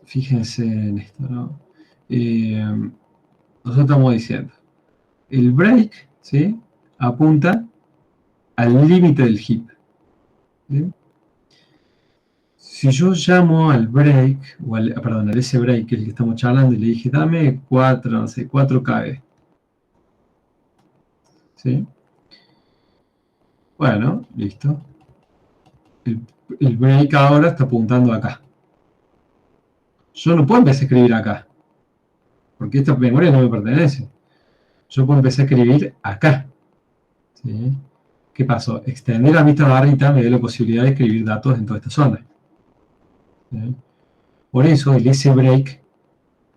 Fíjense en esto, ¿no? Nosotros estamos diciendo, el break, ¿sí?, apunta al límite del heap. ¿Sí? Si yo llamo al break, o perdón, al ese break, que es el que estamos charlando, y le dije, dame 4, no sé, 4 KB. ¿Sí? Bueno, listo. El break ahora está apuntando acá. Yo no puedo empezar a escribir acá, porque esta memoria no me pertenece. Yo puedo empezar a escribir acá. ¿Sí? ¿Qué pasó? Extender a esta barrita me dio la posibilidad de escribir datos en toda esta zona. ¿Sí? Por eso el sBreak,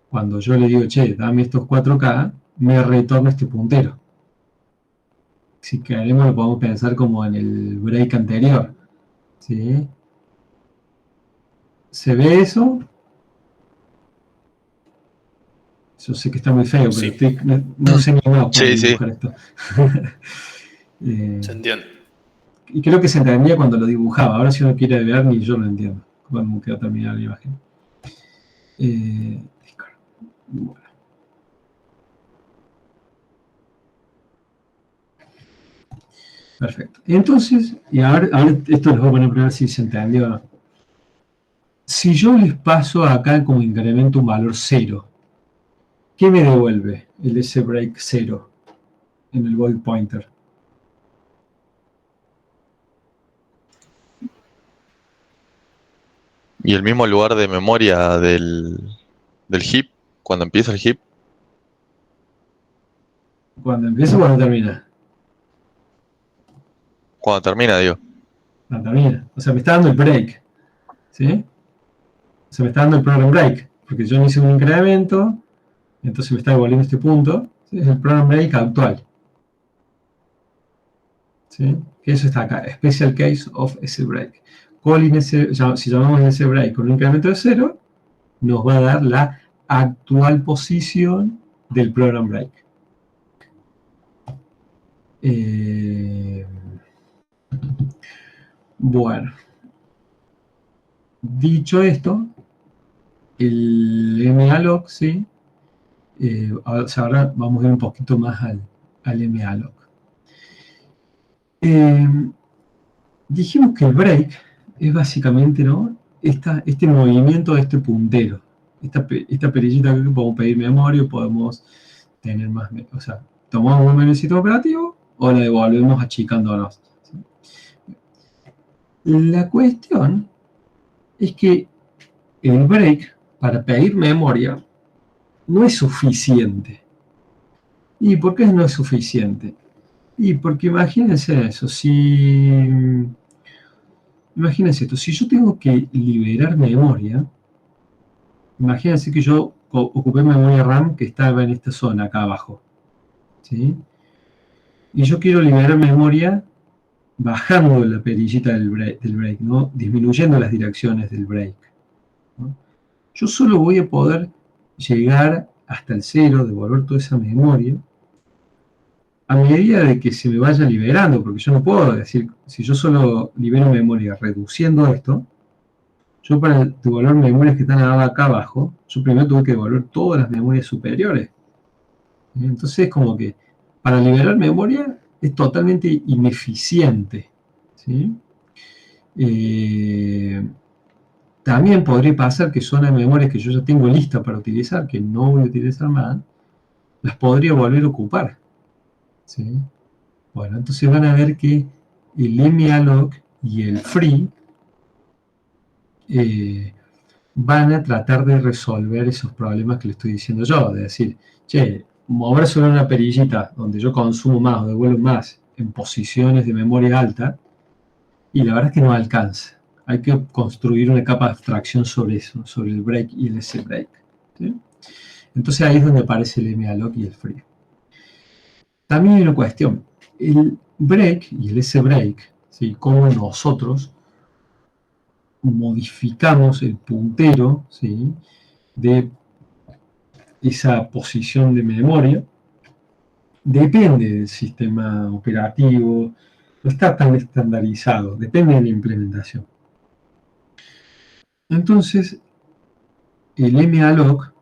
cuando yo le digo, che, dame estos 4K, me retorna este puntero. Si queremos lo podemos pensar como en el break anterior. ¿Sí? ¿Se ve eso? Yo sé que está muy feo, Sí. pero no sé ni más cómo dibujar esto. Se entiende. Y creo que se entendía cuando lo dibujaba. Ahora si uno quiere ver, ni yo lo entiendo. Cuando quedó terminada la imagen. Bueno. Perfecto. Entonces, y ahora esto les voy a poner a prueba si se entendió o no. Si yo les paso acá como incremento un valor 0, ¿qué me devuelve el sBreak 0 en el void pointer? Y el mismo lugar de memoria del heap, cuando empieza el heap. ¿Cuando empieza o cuando termina? Cuando termina, digo. Cuando termina. O sea, me está dando el break. ¿Sí? O sea, me está dando el program break. Porque yo no hice un incremento, entonces me está devolviendo este punto. ¿Sí? Es el program break actual. ¿Sí? Que eso está acá. Special case of sBreak. Si llamamos sBreak con un incremento de 0, nos va a dar la actual posición del program break. Bueno, dicho esto, el malloc, ¿sí? Ahora vamos a ir un poquito más al malloc. Dijimos que el break es básicamente, ¿no?, este movimiento de este puntero. Esta perillita que podemos pedir memoria, podemos tener más, o sea, tomamos un memoria del sistema operativo o la devolvemos achicándonos. ¿Sí? La cuestión es que el break, para pedir memoria, no es suficiente. ¿Y por qué no es suficiente? Y porque imagínense eso, imagínense esto, si yo tengo que liberar memoria, imagínense que yo ocupé memoria RAM que estaba en esta zona acá abajo, ¿sí? Y yo quiero liberar memoria bajando la perillita del break, ¿no?, disminuyendo las direcciones del break, ¿no? Yo solo voy a poder llegar hasta el 0, devolver toda esa memoria, a medida de que se me vaya liberando, porque yo no puedo decir, si yo solo libero memoria reduciendo esto, yo para devolver memorias que están acá abajo, yo primero tuve que devolver todas las memorias superiores. Entonces es como que para liberar memoria es totalmente ineficiente, ¿sí? También podría pasar que son memorias que yo ya tengo lista para utilizar, que no voy a utilizar más, las podría volver a ocupar, ¿sí? Bueno, entonces van a ver que el malloc y el free van a tratar de resolver esos problemas que le estoy diciendo yo, de decir, che, mover sobre una perillita donde yo consumo más o devuelvo más en posiciones de memoria alta, y la verdad es que no alcanza. Hay que construir una capa de abstracción sobre eso, sobre el break y el sBreak, ¿sí? Entonces ahí es donde aparece el malloc y el free. También hay una cuestión. El break y el sBreak, ¿sí?, cómo nosotros modificamos el puntero, ¿sí?, de esa posición de memoria, depende del sistema operativo, no está tan estandarizado, depende de la implementación. Entonces, el malloc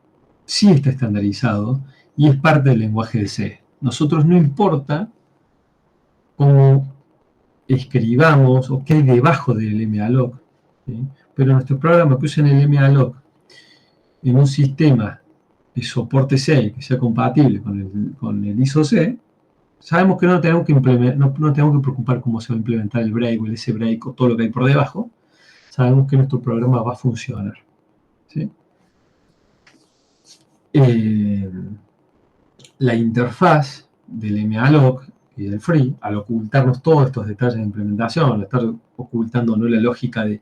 sí está estandarizado y es parte del lenguaje de C. Nosotros no importa cómo escribamos o qué hay debajo del malloc, ¿sí? Pero nuestro programa que usa el malloc en un sistema de soporte C que sea compatible con el ISO C, sabemos que no tenemos que no tenemos que preocupar cómo se va a implementar el break o el S-break o todo lo que hay por debajo. Sabemos que nuestro programa va a funcionar, ¿sí? La interfaz del malloc y del free, al ocultarnos todos estos detalles de implementación, al estar ocultando no la lógica de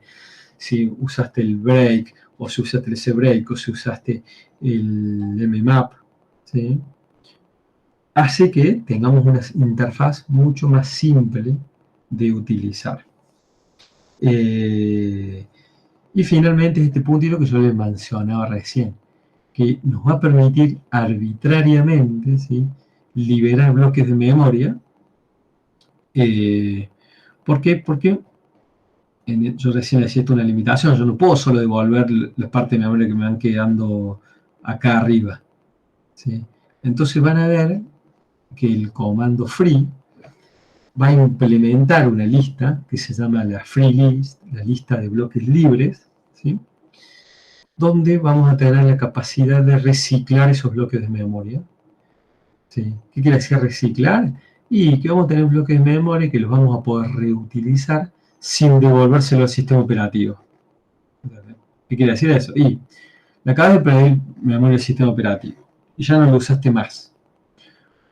si usaste el break, o si usaste el S-break, o si usaste el mmap, ¿sí? Hace que tengamos una interfaz mucho más simple de utilizar. Y finalmente este puntito que yo les mencionaba recién, que nos va a permitir arbitrariamente, ¿sí?, liberar bloques de memoria. ¿Por qué? Porque yo recién decía esto, una limitación, yo no puedo solo devolver las partes de memoria que me van quedando acá arriba, ¿sí? Entonces van a ver que el comando free va a implementar una lista que se llama la free list, la lista de bloques libres, ¿sí?, donde vamos a tener la capacidad de reciclar esos bloques de memoria, ¿sí? ¿Qué quiere decir reciclar? Y que vamos a tener bloques de memoria que los vamos a poder reutilizar sin devolvérselo al sistema operativo. ¿Qué quiere decir eso? Y le acabas de pedir memoria del sistema operativo y ya no lo usaste más.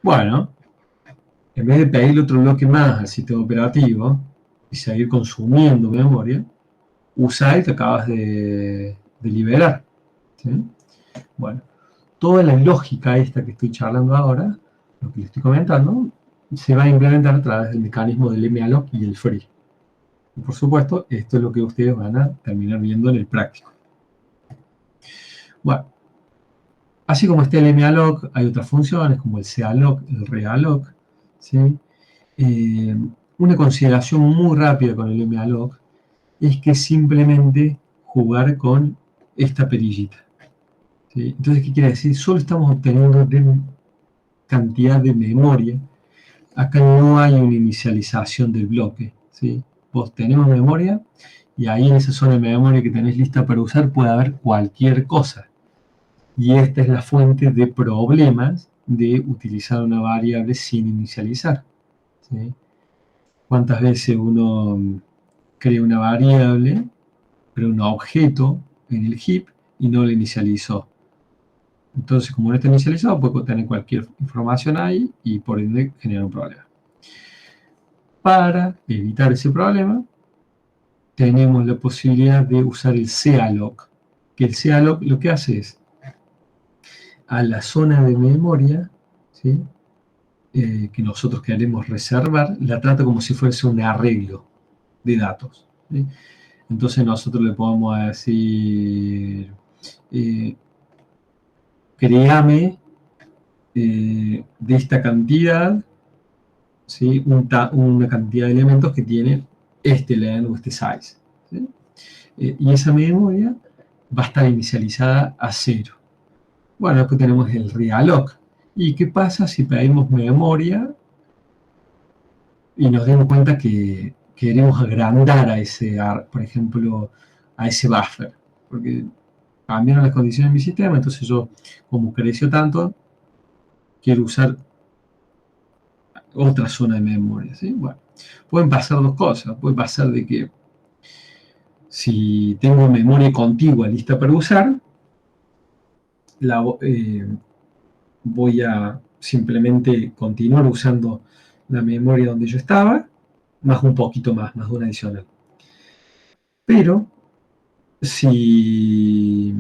Bueno, en vez de pedirle otro bloque más al sistema operativo y seguir consumiendo memoria, usa el que acabas de liberar, ¿sí? Bueno, toda la lógica esta que estoy charlando ahora, lo que les estoy comentando, se va a implementar a través del mecanismo del malloc y el free. Y por supuesto, esto es lo que ustedes van a terminar viendo en el práctico. Bueno, así como está el malloc, hay otras funciones como el calloc, el realloc, ¿sí? Una consideración muy rápida con el malloc es que simplemente jugar con esta perillita, ¿sí? Entonces, ¿qué quiere decir? Solo estamos obteniendo cantidad de memoria. Acá no hay una inicialización del bloque, ¿sí? Vos tenemos memoria y ahí en esa zona de memoria que tenés lista para usar puede haber cualquier cosa. Y esta es la fuente de problemas de utilizar una variable sin inicializar, ¿sí? ¿Cuántas veces uno crea una variable, crea un objeto en el heap y no lo inicializó? Entonces, como no está inicializado, puede tener cualquier información ahí y por ende generar un problema. Para evitar ese problema, tenemos la posibilidad de usar el calloc, que el calloc lo que hace es, a la zona de memoria, ¿sí?, que nosotros queremos reservar, la trata como si fuese un arreglo de datos, ¿sí? Entonces nosotros le podemos decir, créame de esta cantidad, ¿sí?, una cantidad de elementos que tiene este len o este size, ¿sí? Y esa memoria va a estar inicializada a 0. Bueno, después tenemos el realloc. ¿Y qué pasa si pedimos memoria y nos damos cuenta que queremos agrandar a ese, por ejemplo, a ese buffer? Porque cambiaron las condiciones de mi sistema, entonces yo, como creció tanto, quiero usar otra zona de memoria, ¿sí? Bueno, pueden pasar dos cosas. Puede pasar de que si tengo memoria contigua lista para usar, voy a simplemente continuar usando la memoria donde yo estaba, más un poquito más de una adicional. Pero si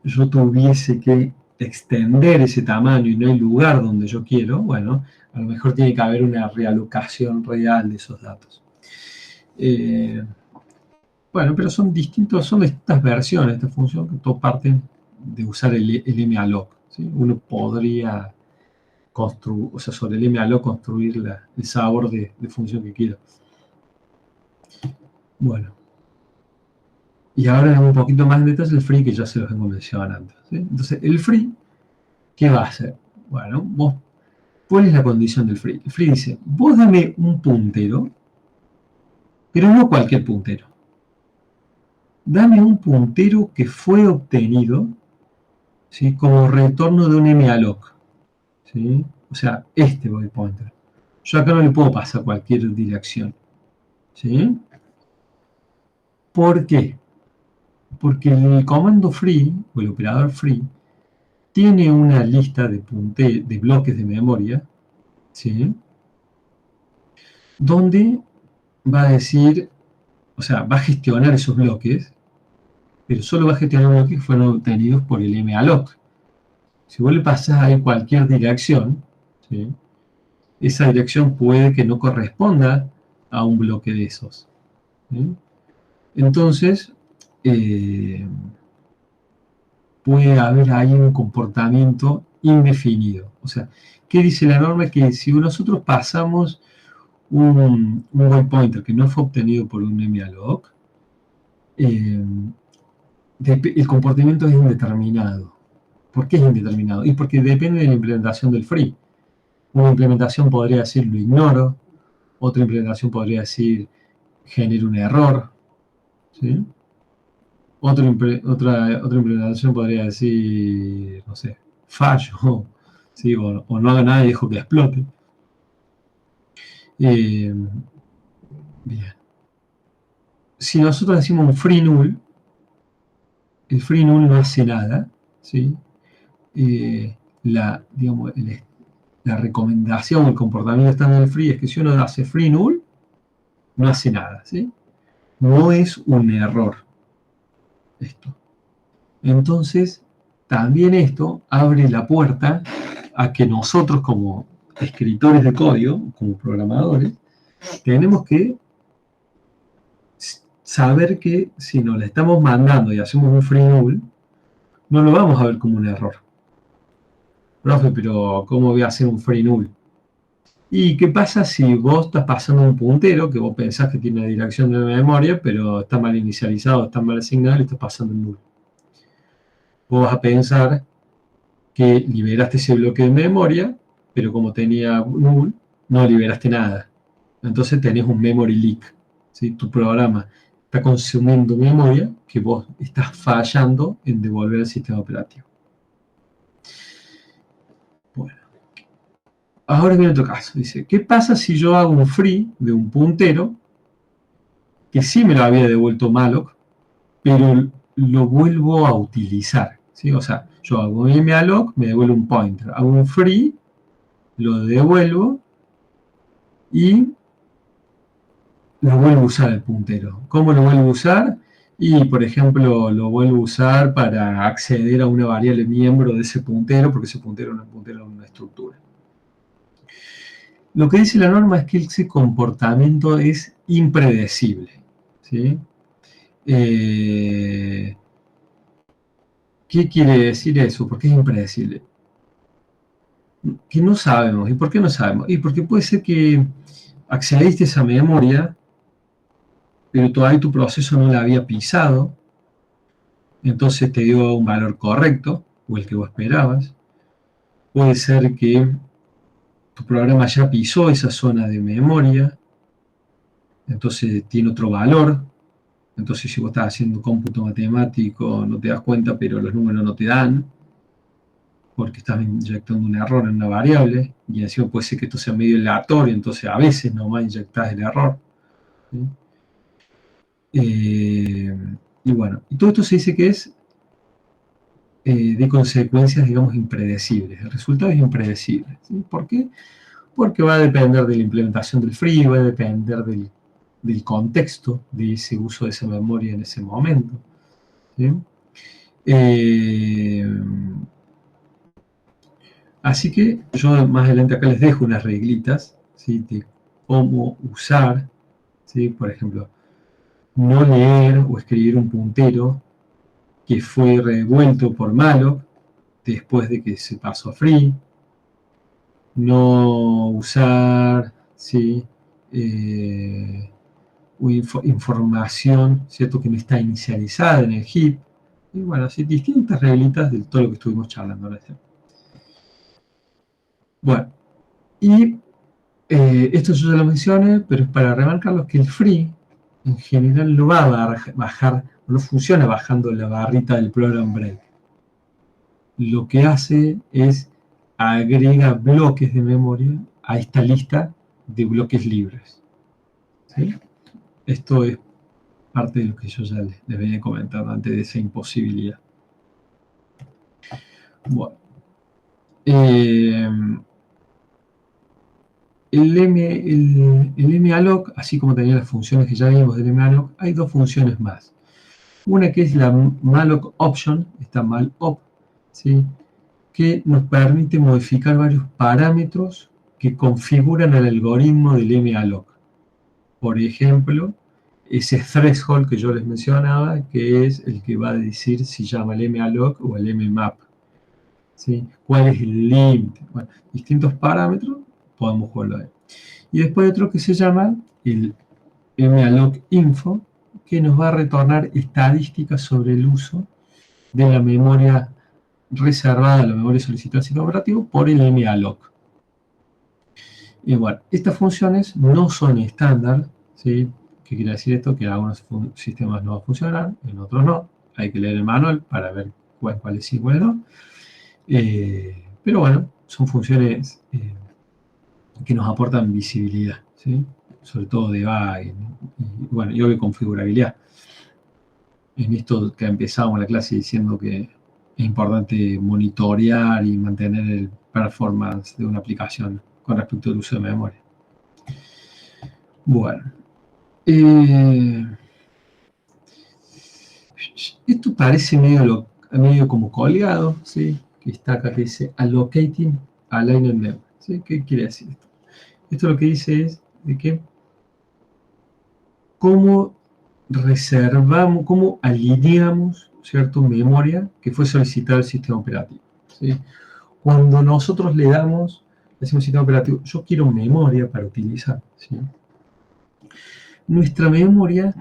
yo tuviese que extender ese tamaño y no hay lugar donde yo quiero, bueno, a lo mejor tiene que haber una realocación real de esos datos. Bueno, pero son distintas versiones de esta función que todo parten de usar el malloc, ¿sí? Uno podría o sea, sobre el malloc construir el sabor de función que quiero. Bueno. Y ahora un poquito más en detalle el free, que ya se los vengo mencionando, ¿sí? Entonces, el free, ¿qué va a hacer? Bueno, vos, ¿cuál es la condición del free? El free dice, vos dame un puntero, pero no cualquier puntero. Dame un puntero que fue obtenido, ¿sí?, como retorno de un malloc, ¿sí? O sea, este void pointer. Yo acá no le puedo pasar cualquier dirección, ¿sí? ¿Por qué? Porque el comando free, o el operador free, tiene una lista de bloques de memoria, ¿sí?, donde va a decir, o sea, va a gestionar esos bloques, pero solo va a gestionar bloques que fueron obtenidos por el malloc. Si vos le pasás ahí cualquier dirección, ¿sí?, esa dirección puede que no corresponda a un bloque de esos, ¿sí? Entonces, puede haber ahí un comportamiento indefinido. O sea, ¿qué dice la norma? Que si nosotros pasamos un void pointer que no fue obtenido por un malloc, el comportamiento es indeterminado. ¿Por qué es indeterminado? Y porque depende de la implementación del free. Una implementación podría decir lo ignoro, otra implementación podría decir genero un error, ¿sí? Otra implementación podría decir, no sé, fallo, ¿sí?, o no haga nada y dejo que explote. Bien. Si nosotros decimos un free null, el free null no hace nada, ¿sí? Digamos, la recomendación, el comportamiento estándar del free es que si uno hace free null, no hace nada, ¿sí? No es un error esto. Entonces, también esto abre la puerta a que nosotros, como escritores de código, como programadores, tenemos que saber que si nos la estamos mandando y hacemos un free null, no lo vamos a ver como un error. Profe, pero ¿cómo voy a hacer un free null? ¿Y qué pasa si vos estás pasando un puntero que vos pensás que tiene una dirección de memoria, pero está mal inicializado, está mal asignado y estás pasando un null? Vos vas a pensar que liberaste ese bloque de memoria, pero como tenía null, no liberaste nada. Entonces tenés un memory leak, ¿sí? Tu programa está consumiendo memoria que vos estás fallando en devolver al sistema operativo. Bueno. Ahora viene otro caso. Dice, ¿qué pasa si yo hago un free de un puntero que sí me lo había devuelto malloc, pero lo vuelvo a utilizar, ¿sí? O sea, yo hago un malloc, me devuelve un pointer. Hago un free, lo devuelvo y lo vuelvo a usar el puntero. ¿Cómo lo vuelvo a usar? Y, por ejemplo, lo vuelvo a usar para acceder a una variable miembro de ese puntero, porque ese puntero es un puntero en una estructura. Lo que dice la norma es que ese comportamiento es impredecible, ¿sí? ¿Qué quiere decir eso? ¿Por qué es impredecible? Que no sabemos. ¿Y por qué no sabemos? Y porque puede ser que accediste a esa memoria, pero todavía tu proceso no la había pisado, entonces te dio un valor correcto, o el que vos esperabas. Puede ser que tu programa ya pisó esa zona de memoria, entonces tiene otro valor. Entonces, si vos estás haciendo cómputo matemático, no te das cuenta, pero los números no te dan, porque estás inyectando un error en una variable, y encima puede ser que esto sea medio aleatorio, entonces a veces nomás inyectás el error, ¿sí? Y bueno, y todo esto se dice que es de consecuencias, digamos, impredecibles. El resultado es impredecible, ¿sí? ¿Por qué? Porque va a depender de la implementación del free, va a depender del contexto de ese uso de esa memoria en ese momento, ¿sí? Así que yo más adelante acá les dejo unas reglitas, ¿sí?, de cómo usar, ¿sí? Por ejemplo, no leer o escribir un puntero que fue revuelto por malloc después de que se pasó a free, no usar, ¿sí? Información, ¿cierto? Que no está inicializada en el heap. Y bueno, así distintas reglitas de todo lo que estuvimos charlando ahora. Bueno, y esto yo ya lo mencioné, pero es para remarcarlo que el free en general no va a bajar, no funciona bajando la barrita del program break. Lo que hace es agrega bloques de memoria a esta lista de bloques libres. ¿Sí? Esto es parte de lo que yo ya les venía comentando antes de esa imposibilidad. Bueno. El malloc, así como tenía las funciones que ya vimos del malloc, hay dos funciones más. Una que es la malloc option, esta malop, ¿sí? Que nos permite modificar varios parámetros que configuran el algoritmo del malloc. Por ejemplo, ese threshold que yo les mencionaba, que es el que va a decir si llama el malloc o el mmap. ¿Sí? ¿Cuál es el límite? Bueno, distintos parámetros, podemos jugarlo ahí. Y después otro que se llama el malloc info, que nos va a retornar estadísticas sobre el uso de la memoria reservada, la memoria solicitada al sistema operativo, por el malloc. Y bueno, estas funciones no son estándar, ¿sí? ¿Qué quiere decir esto? Que en algunos sistemas no va a funcionar, en otros no. Hay que leer el manual para ver cuál sí y cuál no. Pero bueno, son funciones que nos aportan visibilidad, ¿sí? Sobre todo debug y obvio configurabilidad. En esto que empezamos la clase diciendo que es importante monitorear y mantener el performance de una aplicación con respecto al uso de memoria. Bueno. Esto parece medio como colgado, ¿sí? Que está acá que dice Allocating Aligned Memory. ¿Sí? ¿Qué quiere decir esto? Esto lo que dice es de que cómo reservamos, cómo alineamos, ¿cierto? Memoria que fue solicitada al sistema operativo, ¿sí? Cuando nosotros le decimos al sistema operativo, yo quiero memoria para utilizar, ¿sí? Nuestra memoria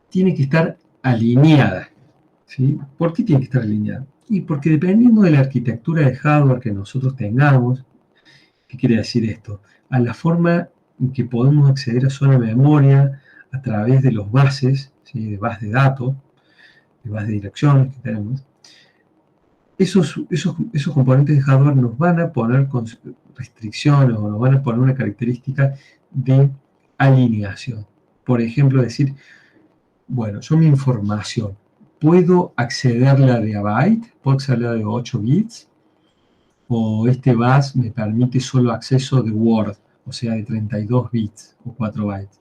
tiene que estar alineada, ¿sí? ¿Por qué tiene que estar alineada? Y porque dependiendo de la arquitectura de hardware que nosotros tengamos, ¿qué quiere decir esto? A la forma en que podemos acceder a zona memoria a través de los bases, ¿sí? De bases de datos, de bases de direcciones que tenemos, esos componentes de hardware nos van a poner con restricciones o nos van a poner una característica de alineación. Por ejemplo, decir, bueno, yo mi información, ¿puedo accederla de a byte? ¿Puedo accederla de 8 bits? ¿O este bus me permite solo acceso de Word, o sea, de 32 bits o 4 bytes?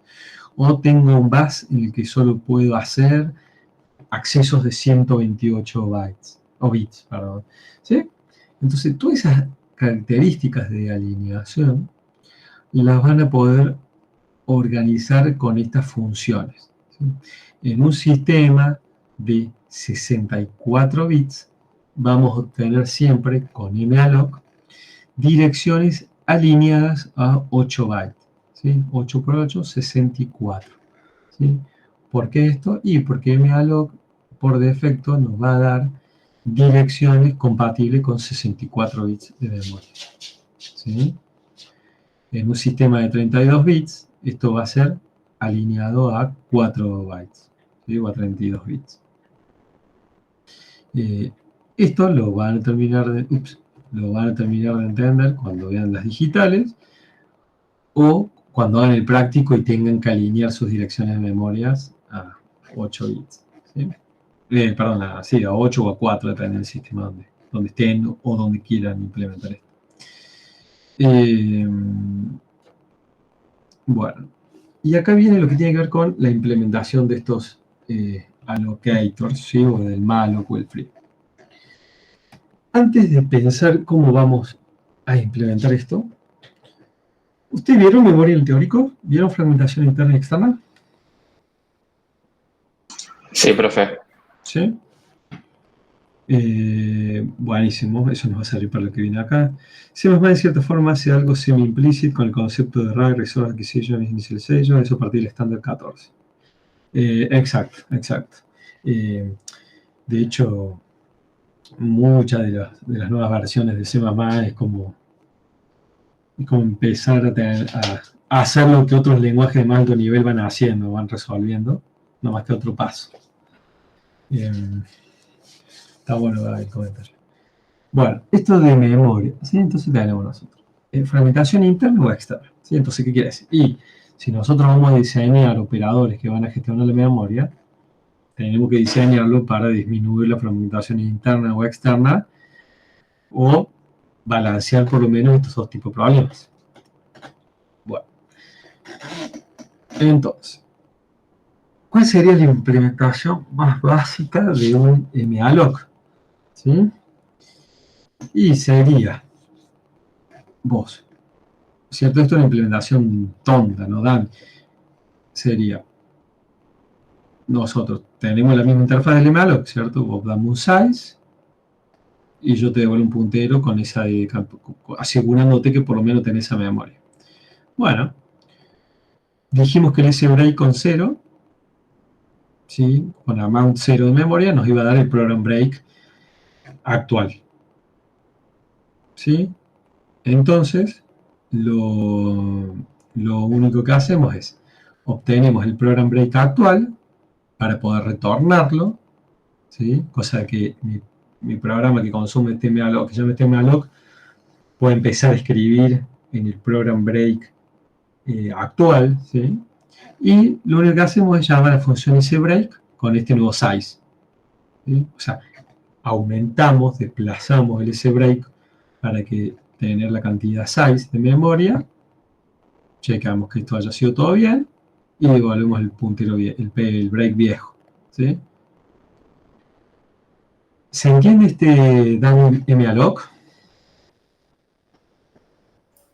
¿O tengo un bus en el que solo puedo hacer accesos de 128 bytes, o bits, perdón? ¿Sí? Entonces, todas esas características de alineación las van a poder organizar con estas funciones, ¿sí? En un sistema de 64 bits, vamos a obtener siempre con malloc direcciones alineadas a 8 bytes, ¿sí? 8 por 8, 64. ¿Sí? ¿Por qué esto? Y porque malloc por defecto nos va a dar direcciones compatibles con 64 bits de memoria, ¿sí? En un sistema de 32 bits, esto va a ser alineado a 4 bytes, ¿sí? O a 32 bits. Esto lo van a terminar de entender cuando vean las digitales o cuando hagan el práctico y tengan que alinear sus direcciones de memorias a 8 bits, ¿sí? Perdón, a 8 o a 4, depende del sistema donde estén o donde quieran implementar esto. Bueno, y acá viene lo que tiene que ver con la implementación de estos allocators, ¿sí? O del malloc o el free. Antes de pensar cómo vamos a implementar esto, ¿ustedes vieron memoria en el teórico? ¿Vieron fragmentación interna y externa? Sí, profe. ¿Sí? Buenísimo, eso nos va a servir para lo que viene acá. C++ en cierta forma hace algo semi-implícito con el concepto de RAG, Resource Acquisition and Initialization, eso a partir del estándar 14. Exacto. De hecho, muchas de las nuevas versiones de C++ es como empezar a hacer lo que otros lenguajes de más alto nivel van haciendo, van resolviendo, no más que otro paso. Está bueno el comentario. Bueno, esto de memoria, ¿sí? Entonces tenemos nosotros. Fragmentación interna o externa, ¿sí? Entonces, ¿qué quiere decir? Y si nosotros vamos a diseñar operadores que van a gestionar la memoria, tenemos que diseñarlo para disminuir la fragmentación interna o externa o balancear por lo menos estos dos tipos de problemas. Bueno, entonces, ¿cuál sería la implementación más básica de un malloc? ¿Sí? Y sería vos, ¿cierto? Esto es una implementación tonta, ¿no? Sería, nosotros tenemos la misma interfaz del malloc, ¿cierto? Vos dame un size y yo te devuelvo un puntero con esa, asegurándote que por lo menos tenés esa memoria. Bueno, dijimos que el sbreak con 0, ¿sí? Con amount 0 de memoria, nos iba a dar el program break actual. ¿Sí? Entonces, lo único que hacemos es, obtenemos el program break actual para poder retornarlo, ¿sí? Cosa que mi programa que consume tmalloc, que se llama tmalloc, puede empezar a escribir en el program break actual, ¿sí? Y lo único que hacemos es llamar a la función sbreak con este nuevo size, ¿sí? O sea, aumentamos, desplazamos el sbreak para que tener la cantidad size de memoria, checamos que esto haya sido todo bien y devolvemos el puntero, el break viejo, ¿sí? ¿Se entiende este dummy malloc?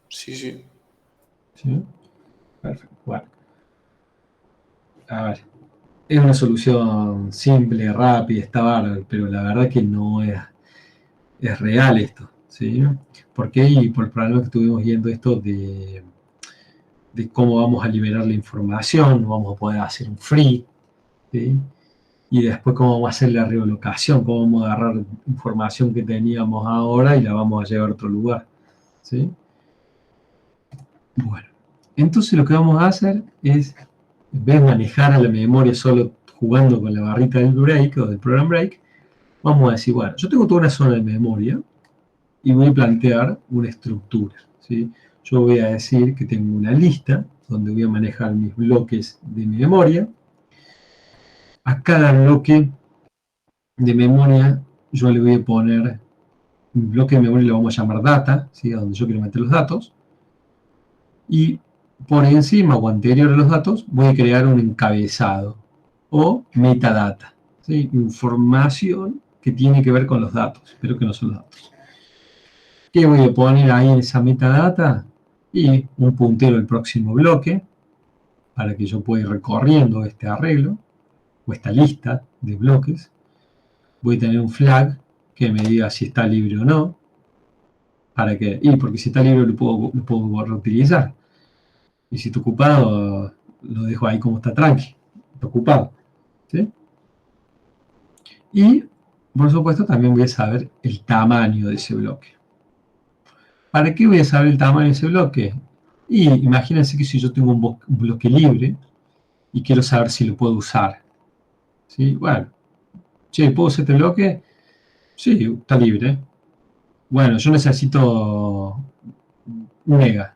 Sí, sí. ¿Sí? Perfecto. Bueno. A ver. Es una solución simple, rápida, está bárbaro, pero la verdad que no es real esto, ¿sí? ¿Por qué? Y por el problema que estuvimos viendo esto de cómo vamos a liberar la información, no vamos a poder hacer un free, ¿sí? Y después cómo vamos a hacer la realocación, cómo vamos a agarrar información que teníamos ahora y la vamos a llevar a otro lugar, ¿sí? Bueno, entonces lo que vamos a hacer es, en vez de manejar a la memoria solo jugando con la barrita del break o del program break, vamos a decir, bueno, yo tengo toda una zona de memoria y voy a plantear una estructura, ¿sí? Yo voy a decir que tengo una lista donde voy a manejar mis bloques de mi memoria. A cada bloque de memoria yo le voy a poner un bloque de memoria, lo vamos a llamar data, ¿sí? A donde yo quiero meter los datos. Y por encima o anterior a los datos voy a crear un encabezado o metadata, ¿sí? Información que tiene que ver con los datos, pero que no son los datos. ¿Qué voy a poner ahí en esa metadata? Y un puntero del próximo bloque para que yo pueda ir recorriendo este arreglo o esta lista de bloques. Voy a tener un flag que me diga si está libre o no. Porque si está libre lo puedo reutilizar. Y si está ocupado, lo dejo ahí como está tranqui, está ocupado, ¿sí? Y, por supuesto, también voy a saber el tamaño de ese bloque. ¿Para qué voy a saber el tamaño de ese bloque? Y imagínense que si yo tengo un bloque libre y quiero saber si lo puedo usar, ¿sí? Bueno, che, ¿puedo usar este bloque? Sí, está libre. Bueno, yo necesito 1 mega.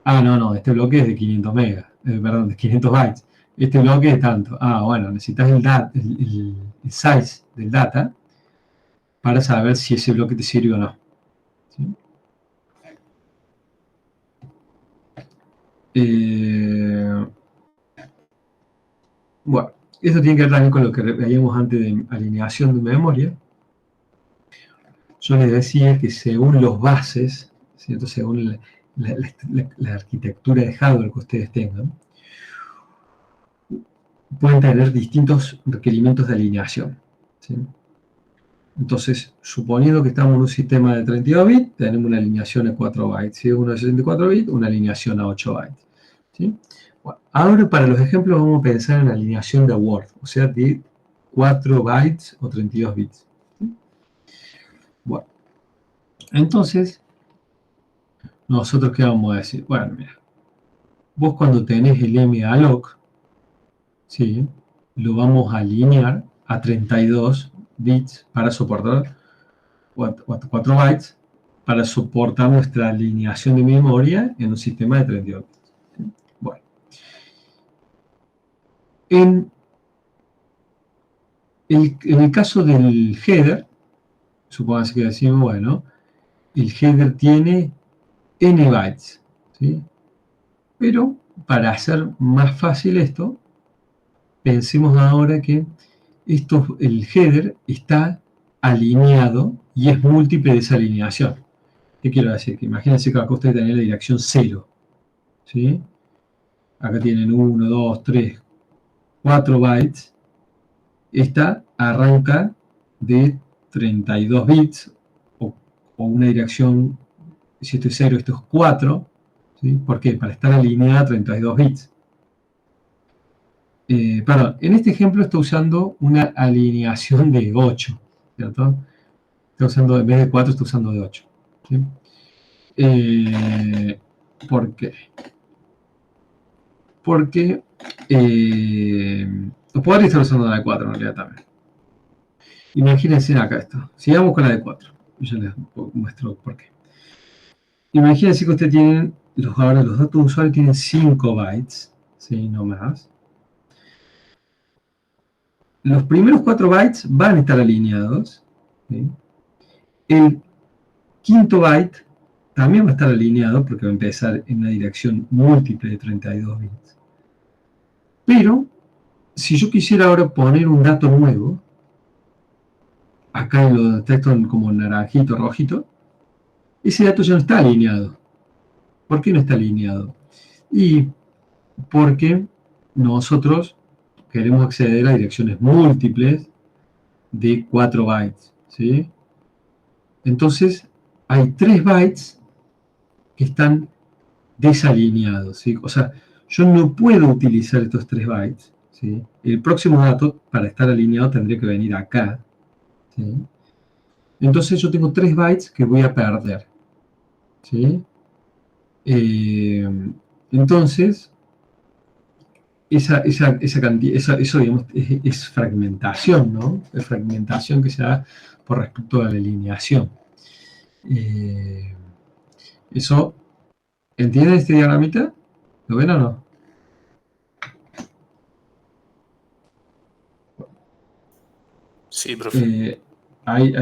Ah, no, este bloque es de 500 megas, perdón, de 500 bytes. Este bloque es tanto. Ah, bueno, necesitas el size del data para saber si ese bloque te sirve o no, ¿sí? Bueno, esto tiene que ver también con lo que veíamos antes de alineación de memoria. Yo les decía que según los bases, ¿cierto? Según la arquitectura de hardware que ustedes tengan, pueden tener distintos requerimientos de alineación, ¿sí? Entonces, suponiendo que estamos en un sistema de 32 bits, tenemos una alineación de 4 bytes. Si es uno de 64 bits, una alineación a 8 bytes. ¿Sí? Bueno, ahora, para los ejemplos, vamos a pensar en la alineación de Word, o sea, de 4 bytes o 32 bits. ¿Sí? Bueno, entonces, nosotros, ¿qué vamos a decir? Bueno, mira, vos cuando tenés el malloc, ¿sí?, lo vamos a alinear a 32 bits para soportar 4 bytes para soportar nuestra alineación de memoria en un sistema de 32 bits. ¿Sí? Bueno, en el caso del header, supongamos que decimos, bueno, el header tiene n bytes, ¿sí? Pero para hacer más fácil esto, pensemos ahora que el header está alineado y es múltiple de esa alineación. ¿Qué quiero decir? Que imagínense que acá ustedes tienen la dirección 0, ¿sí? Acá tienen 1, 2, 3, 4 bytes. Esta arranca de 32 bits, o una dirección, si esto es 0, esto es 4, ¿sí? ¿Por qué? Para estar alineada a 32 bits. Perdón, en este ejemplo está usando una alineación de 8, ¿cierto? Está usando, en vez de 4, está usando de 8. ¿Sí? ¿Por qué? Porque podría estar usando la de 4 en realidad también. Imagínense acá esto. Sigamos con la de 4. Yo les muestro por qué. Imagínense que ustedes tienen, ahora los datos de usuario tienen 5 bytes, ¿sí? No más. Los primeros 4 bytes van a estar alineados, ¿sí? El quinto byte también va a estar alineado porque va a empezar en una dirección múltiple de 32 bits. Pero, si yo quisiera ahora poner un dato nuevo, acá en los textos como naranjito, rojito, ese dato ya no está alineado. ¿Por qué no está alineado? Y porque nosotros queremos acceder a direcciones múltiples de 4 bytes, ¿sí? Entonces, hay 3 bytes que están desalineados, ¿sí? O sea, yo no puedo utilizar estos 3 bytes, ¿sí? El próximo dato, para estar alineado, tendría que venir acá, ¿sí? Entonces, yo tengo 3 bytes que voy a perder, ¿sí? Entonces, eso digamos, es fragmentación, ¿no? Es fragmentación que se da por respecto a la alineación. Eso, ¿entienden este diagramita? ¿Lo ven o no? Sí, profe. Ahí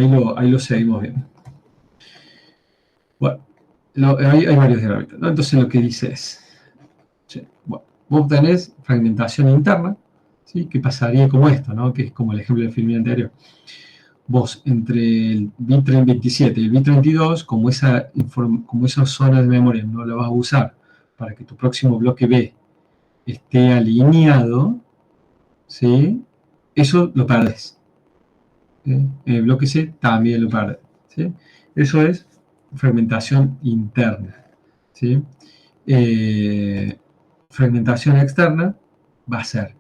lo seguimos viendo. Bueno, hay varios diagramitas, ¿no? Entonces lo que dice es, bueno, vos tenés fragmentación interna, ¿sí? Que pasaría como esto, ¿no? Que es como el ejemplo del film anterior. Vos, entre el bit 27 y el bit 32, como esa zona de memoria no la vas a usar para que tu próximo bloque B esté alineado, ¿sí? Eso lo perdés. ¿Sí? El bloque C también lo perdés, ¿sí? Eso es fragmentación interna, ¿sí? Fragmentación externa va a ser,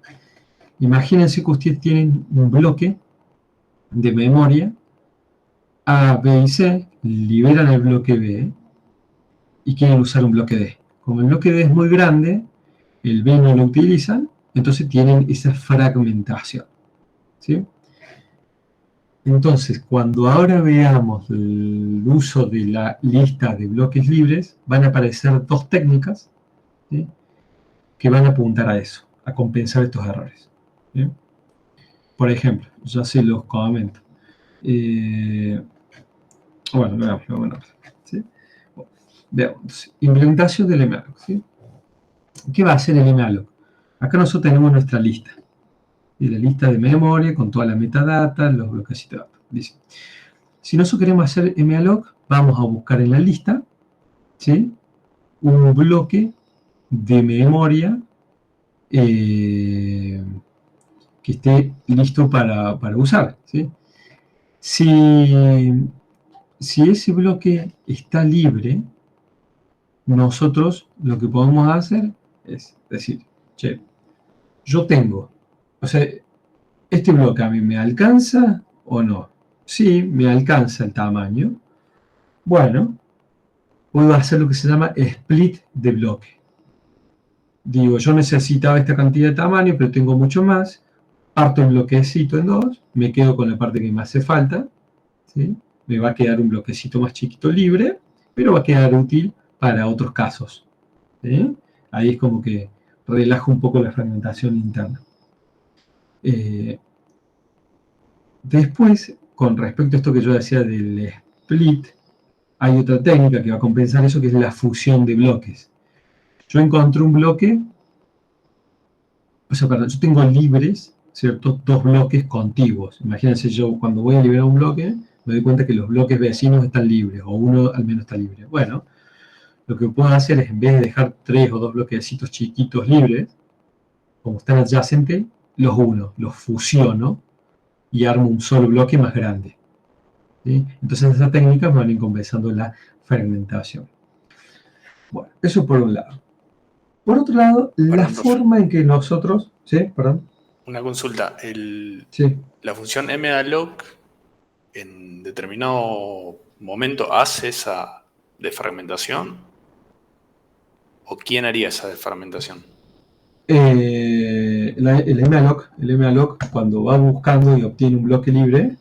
imagínense que ustedes tienen un bloque de memoria A, B y C, liberan el bloque B y quieren usar un bloque D. Como el bloque D es muy grande, el B no lo utilizan, entonces tienen esa fragmentación, ¿sí? Entonces, cuando ahora veamos el uso de la lista de bloques libres, van a aparecer dos técnicas, ¿sí?, que van a apuntar a eso, a compensar estos errores, ¿sí? Por ejemplo, ya se los comento. Bueno, veamos, ¿sí? Veamos, implementación del malloc, ¿sí? ¿Qué va a hacer el malloc? Acá nosotros tenemos nuestra lista, y la lista de memoria con toda la metadata, los bloques de datos. Dice, si nosotros queremos hacer malloc, vamos a buscar en la lista, ¿sí?, un bloque de memoria que esté listo para usar, ¿sí? Si ese bloque está libre, nosotros lo que podemos hacer es decir, che, yo tengo, o sea, ¿este bloque a mí me alcanza o no? Sí, me alcanza el tamaño. Bueno, puedo hacer lo que se llama split de bloque. Digo, yo necesitaba esta cantidad de tamaño, pero tengo mucho más. Parto el bloquecito en dos, me quedo con la parte que me hace falta, ¿sí? Me va a quedar un bloquecito más chiquito libre, pero va a quedar útil para otros casos, ¿sí? Ahí es como que relaja un poco la fragmentación interna. Después, con respecto a esto que yo decía del split, hay otra técnica que va a compensar eso, que es la fusión de bloques. Yo encontré un bloque, o sea, perdón, yo tengo libres, ¿cierto? Dos bloques contiguos. Imagínense, yo cuando voy a liberar un bloque, me doy cuenta que los bloques vecinos están libres, o uno al menos está libre. Bueno, lo que puedo hacer es, en vez de dejar 3 o 2 bloquecitos chiquitos libres, como están adyacentes, los uno, los fusiono y armo un solo bloque más grande, ¿sí? Entonces esas técnicas van a ir compensando la fragmentación. Bueno, eso por un lado. Por otro lado, la forma en que nosotros... ¿Sí? Perdón. Una consulta. Sí. La función malloc en determinado momento hace esa defragmentación. ¿O quién haría esa defragmentación? El malloc, cuando va buscando y obtiene un bloque libre,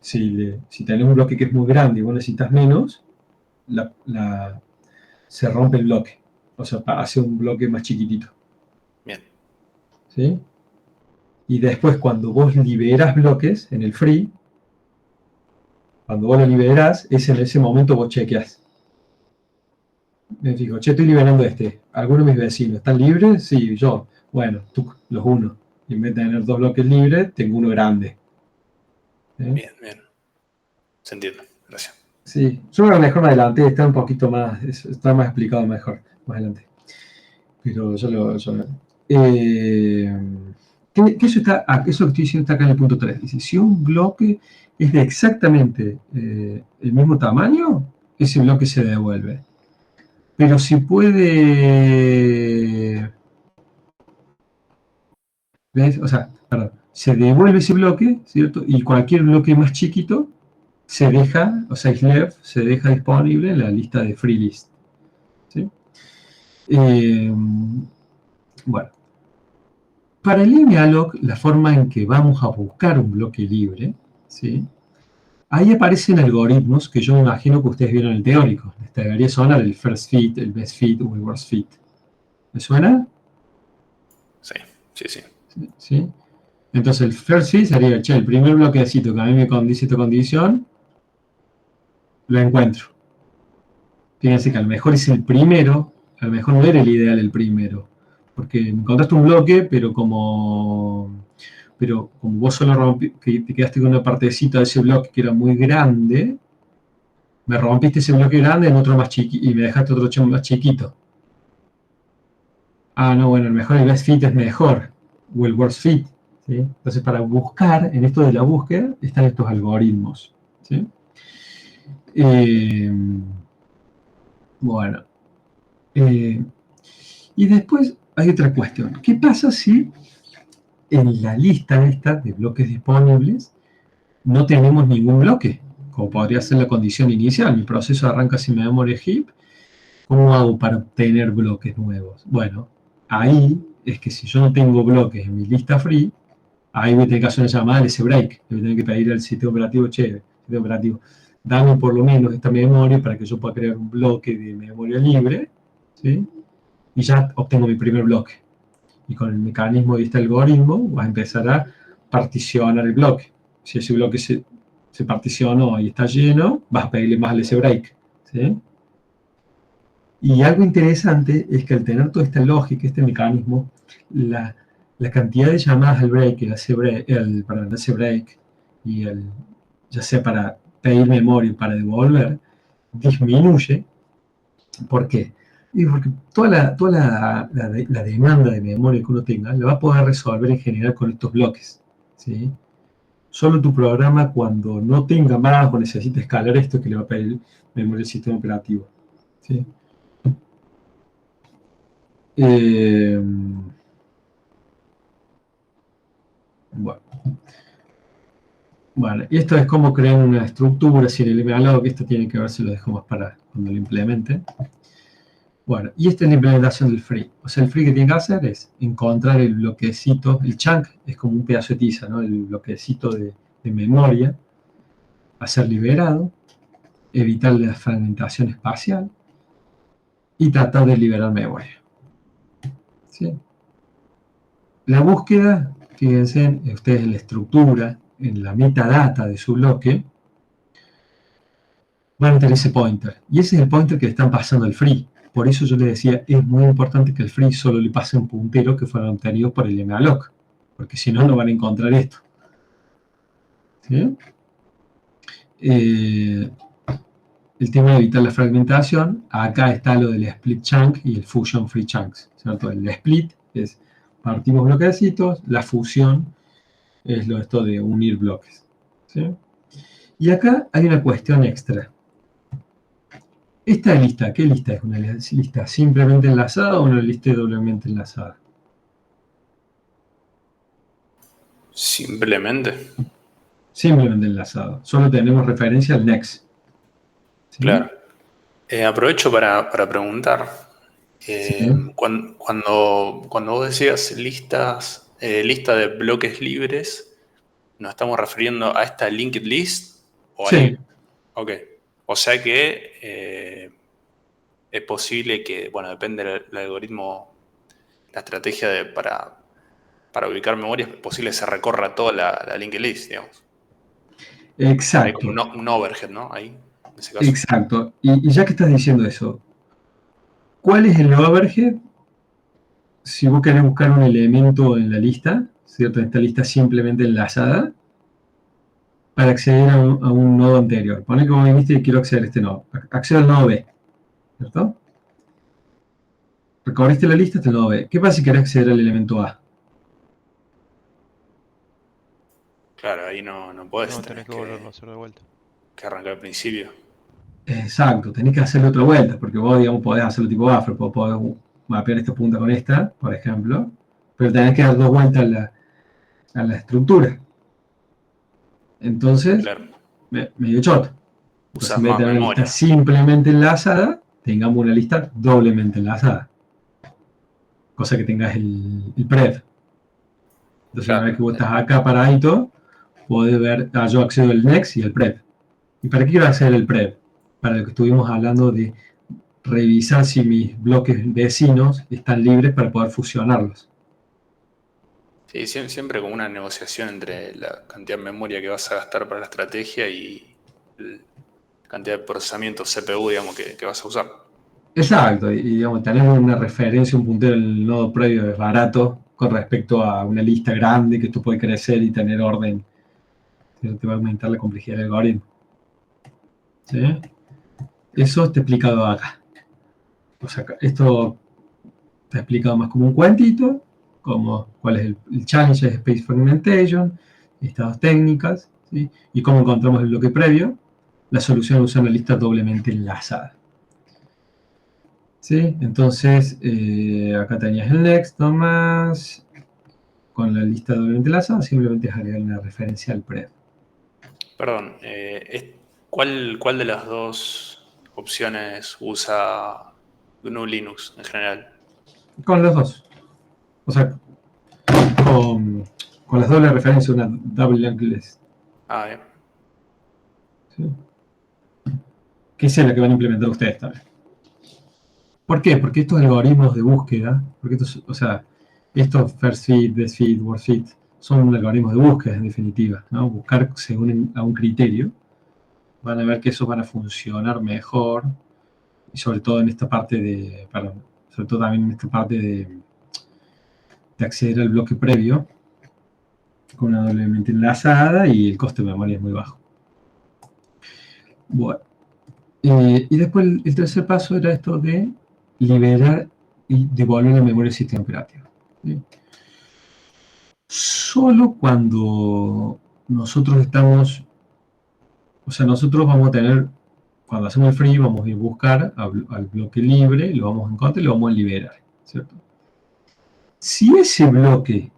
si tenés un bloque que es muy grande y vos necesitas menos, se rompe el bloque. O sea, hace un bloque más chiquitito. Bien. ¿Sí? Y después, cuando vos liberás bloques en el free, cuando vos lo liberás, es en ese momento vos chequeás. Me fijo, che, estoy liberando este. ¿Alguno de mis vecinos están libres? Sí, yo. Bueno, tú, los uno. Y en vez de tener dos bloques libres, tengo uno grande. Bien, bien. Se entiende. Gracias. Sí, yo a lo mejor más adelante está un poquito más, está más explicado mejor, más adelante. Pero que eso que estoy diciendo está acá en el punto 3. Dice, si un bloque es de exactamente el mismo tamaño, ese bloque se devuelve. Pero si puede... ¿Ves? O sea, perdón, se devuelve ese bloque, ¿cierto? Y cualquier bloque más chiquito se deja, o sea, is se deja disponible en la lista de free list. ¿Sí? Bueno. Para el malloc, la forma en que vamos a buscar un bloque libre, ¿sí? Ahí aparecen algoritmos que yo me imagino que ustedes vieron en el teórico. Les debería sonar el first fit, el best fit o el worst fit. ¿Me suena? Sí, sí, sí. ¿Sí? Entonces el first fit sería, che, el primer bloquecito que a mí me condice esta condición, lo encuentro. Fíjense que a lo mejor es el primero, a lo mejor no era el ideal el primero, porque me encontraste un bloque, pero como vos solo te quedaste con una partecita de ese bloque que era muy grande, me rompiste ese bloque grande en otro más chiquito y me dejaste otro más chiquito. Ah, no, bueno, a lo mejor el best fit es mejor, o el worst fit, ¿sí? Entonces, para buscar, en esto de la búsqueda, están estos algoritmos, ¿sí? Bueno. Y después hay otra cuestión. ¿Qué pasa si en la lista esta de bloques disponibles no tenemos ningún bloque? Como podría ser la condición inicial. Mi proceso arranca sin memoria heap. ¿Cómo hago para obtener bloques nuevos? Bueno, ahí es que si yo no tengo bloques en mi lista free, ahí voy a tener que hacer una llamada al break. Voy a tener que pedir al sistema operativo, sistema operativo, dame por lo menos esta memoria para que yo pueda crear un bloque de memoria libre, ¿sí? Y ya obtengo mi primer bloque. Y con el mecanismo de este algoritmo vas a empezar a particionar el bloque. Si ese bloque se particionó y está lleno, vas a pedirle más al break, ¿sí? Y algo interesante es que al tener toda esta lógica, este mecanismo, la cantidad de llamadas al break, el break y ya sea para pedir memoria o para devolver, disminuye. ¿Por qué? Y porque toda la demanda de memoria que uno tenga la va a poder resolver en general con estos bloques, ¿sí? Solo tu programa, cuando no tenga más o necesite escalar esto, que le va a pedir memoria del sistema operativo. ¿Sí? Bueno, y esto es cómo crear una estructura sin el malloc. Esto tiene que ver si lo dejo más para cuando lo implemente. Bueno, y esta es la implementación del free. O sea, el free que tiene que hacer es encontrar el bloquecito, el chunk es como un pedazo de tiza, ¿no? El bloquecito de memoria a ser liberado, evitar la fragmentación espacial y tratar de liberar memoria. ¿Sí? La búsqueda, fíjense, ustedes en la estructura, en la metadata de su bloque, van a tener ese pointer. Y ese es el pointer que le están pasando al free. Por eso yo les decía, es muy importante que el free solo le pase un puntero que fueron obtenidos por el malloc. Porque si no, no van a encontrar esto. ¿Sí? El tema de evitar la fragmentación, acá está lo del split chunk y el fusion free chunks, ¿cierto? El split es partimos bloquecitos, la fusión es esto de unir bloques, ¿sí? Y acá hay una cuestión extra. Esta lista, ¿qué lista es? ¿Una lista simplemente enlazada o una lista doblemente enlazada? Simplemente. Simplemente enlazada. Solo tenemos referencia al next. ¿Sí? Claro. Aprovecho para preguntar. Sí. Cuando vos decías lista de bloques libres, ¿nos estamos refiriendo a esta linked list? ¿O Sí. Ok. O sea que es posible que, bueno, depende del algoritmo, la estrategia para ubicar memorias, es posible que se recorra toda la linked list, digamos. Exacto. Hay como un overhead, ¿no? Ahí, en ese caso. Exacto. Y ya que estás diciendo eso, ¿cuál es el overhead? Si vos querés buscar un elemento en la lista, ¿cierto? En esta lista simplemente enlazada, para acceder a un nodo anterior. Poné que vos viniste y quiero acceder a este nodo. Accedo al nodo B, ¿cierto? Recorriste la lista hasta el nodo B. ¿Qué pasa si querés acceder al elemento A? Claro, ahí no podés. No, tenés que volverlo a hacer de vuelta. Que arrancar al principio. Exacto, tenés que hacerle otra vuelta, porque vos, digamos, podés hacerlo tipo buffer, podés mapear esta punta con esta, por ejemplo, pero tenés que dar dos vueltas a la estructura. Entonces, Claro. medio choto. Entonces, Usás en vez de más tener una memoria. lista simplemente enlazada, tengamos una lista doblemente enlazada. Cosa que tengas el prev. Entonces, Claro. una vez que vos estás acá paradito, podés ver, yo accedo al next y el prev. ¿Y para qué quiero acceder al prev? Para lo que estuvimos hablando de revisar si mis bloques vecinos están libres para poder fusionarlos. Sí, siempre como una negociación entre la cantidad de memoria que vas a gastar para la estrategia y la cantidad de procesamiento CPU, digamos, que vas a usar. Exacto, y digamos, tener una referencia, un puntero en el nodo previo es barato con respecto a una lista grande que esto puede crecer y tener orden. Te va a aumentar la complejidad del algoritmo. ¿Sí? Eso está explicado acá. O sea, esto está explicado más como un cuentito, como cuál es el challenge de Space Fragmentation, estados técnicas, ¿sí? Y cómo encontramos el bloque previo. La solución es usar una lista doblemente enlazada. ¿Sí? Entonces, acá tenías el next nomás, con la lista doblemente enlazada, simplemente es agregar una referencia al prev. Perdón, ¿cuál de las dos opciones usa GNU Linux en general? Con los dos. O sea, con las dobles referencias, una double linked list. Ah, bien. ¿Sí? Que es la que van a implementar ustedes también. ¿Por qué? Porque estos algoritmos de búsqueda, porque estos first fit, best fit, worst fit, son algoritmos de búsqueda en definitiva, ¿no? Buscar según a un criterio. Van a ver que esos van a funcionar mejor, y sobre todo en esta parte de, sobre todo también en esta parte de acceder al bloque previo, con una doblemente enlazada y el coste de memoria es muy bajo. Bueno, y después el tercer paso era esto de liberar y devolver la memoria del sistema operativo. ¿Sí? Solo cuando nosotros estamos, o sea, nosotros vamos a tener, cuando hacemos el free, vamos a ir a buscar al bloque libre, lo vamos a encontrar y lo vamos a liberar, ¿cierto? Si ese bloque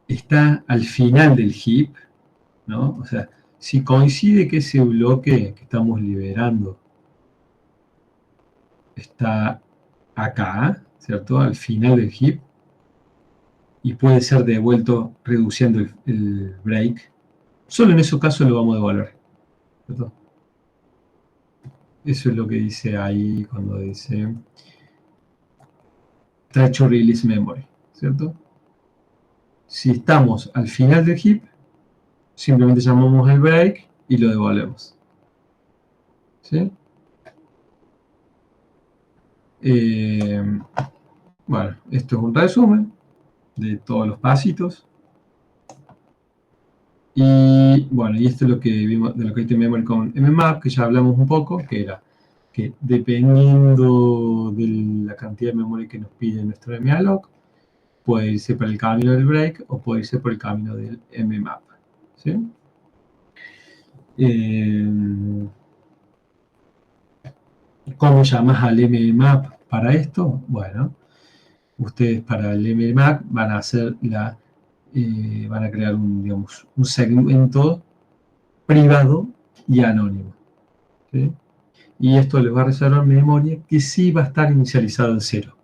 está al final del heap, ¿no? O sea, si coincide que ese bloque que estamos liberando está acá, ¿cierto? Al final del heap, y puede ser devuelto reduciendo el break, solo en esos casos lo vamos a devolver, ¿cierto? Eso es lo que dice ahí cuando dice try to release memory, ¿cierto? Si estamos al final del heap, simplemente llamamos el break y lo devolvemos, ¿sí? Bueno, esto es un resumen de todos los pasitos. Y bueno, y esto es lo que vimos de Located Memory con mmap, que ya hablamos un poco, que era que dependiendo de la cantidad de memoria que nos pide nuestro malloc, puede irse por el camino del break o puede irse por el camino del mmap, ¿sí? ¿Cómo llamas al mmap para esto? Bueno, ustedes para el mmap van a hacer van a crear un segmento privado y anónimo, ¿sí? Y esto les va a reservar memoria que sí va a estar inicializado en 0,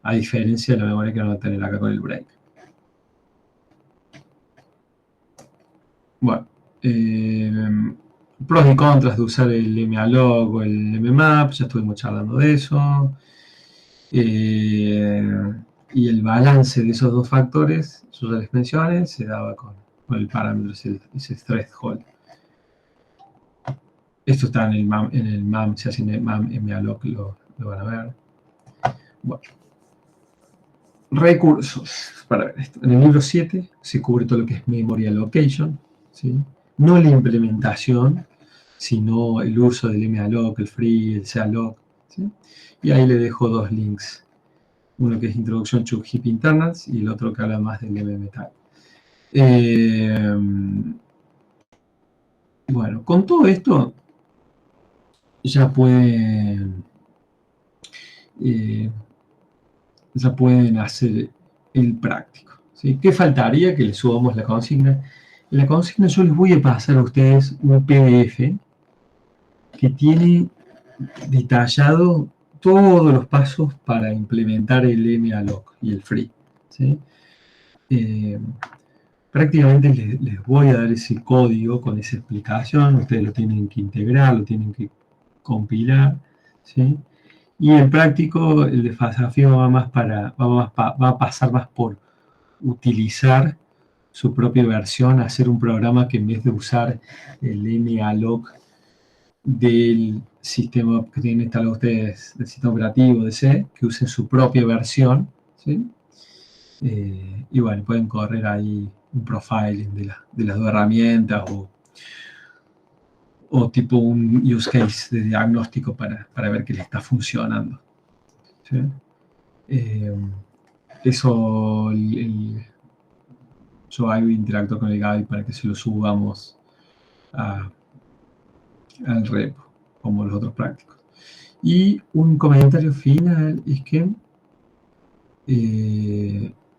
a diferencia de la memoria que van a tener acá con el break. Bueno, pros y contras de usar el malloc o el mmap, ya estuvimos charlando de eso. Y el balance de esos dos factores, yo ya les mencioné, se daba con el parámetro, ese threshold. Esto está en el MAM, si hacen el MAM malloc lo van a ver. Bueno. Recursos para ver esto. En el libro 7 se cubre todo lo que es memory allocation, ¿sí? No la implementación, sino el uso del malloc, el free, el calloc, ¿sí? Y ahí le dejo dos links. Uno que es Introduction to Heap Internals y el otro que habla más del mmap. Bueno, con todo esto ya pueden hacer el práctico, ¿sí? ¿Qué faltaría? Que le subamos la consigna. En la consigna yo les voy a pasar a ustedes un PDF que tiene detallado todos los pasos para implementar el malloc y el free, ¿sí? Prácticamente les voy a dar ese código con esa explicación. Ustedes lo tienen que integrar, lo tienen que compilar, ¿sí? Y el práctico, el desafío va a pasar más por utilizar su propia versión, hacer un programa que en vez de usar el malloc del sistema que tienen instalado ustedes, del sistema operativo de C, que usen su propia versión, ¿sí? Y bueno, pueden correr ahí un profiling de las dos herramientas o tipo un use case de diagnóstico para ver que le está funcionando, ¿sí? Eso yo ahí interactúo con el Gaby para que se lo subamos al repo, como los otros prácticos. Y un comentario final es que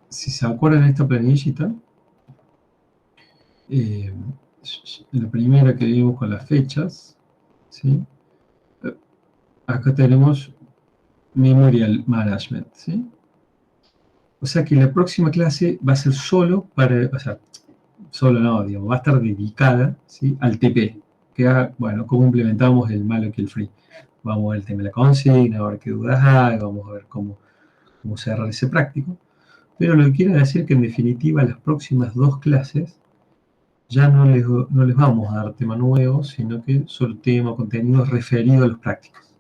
si se acuerdan de esta planillita, la primera que vimos con las fechas, ¿sí? Acá tenemos Memorial Management, ¿sí? O sea que la próxima clase va a ser solo para, o sea, solo no, digamos, va a estar dedicada, ¿sí?, al TP, que bueno, cómo implementamos el malloc y el free. Vamos a ver el tema de la consigna, a ver qué dudas hay, vamos a ver cómo cerrar ese práctico. Pero lo que quiero decir es que en definitiva las próximas dos clases ya no les vamos a dar tema nuevo, sino que solo tema, contenido referido a los prácticos.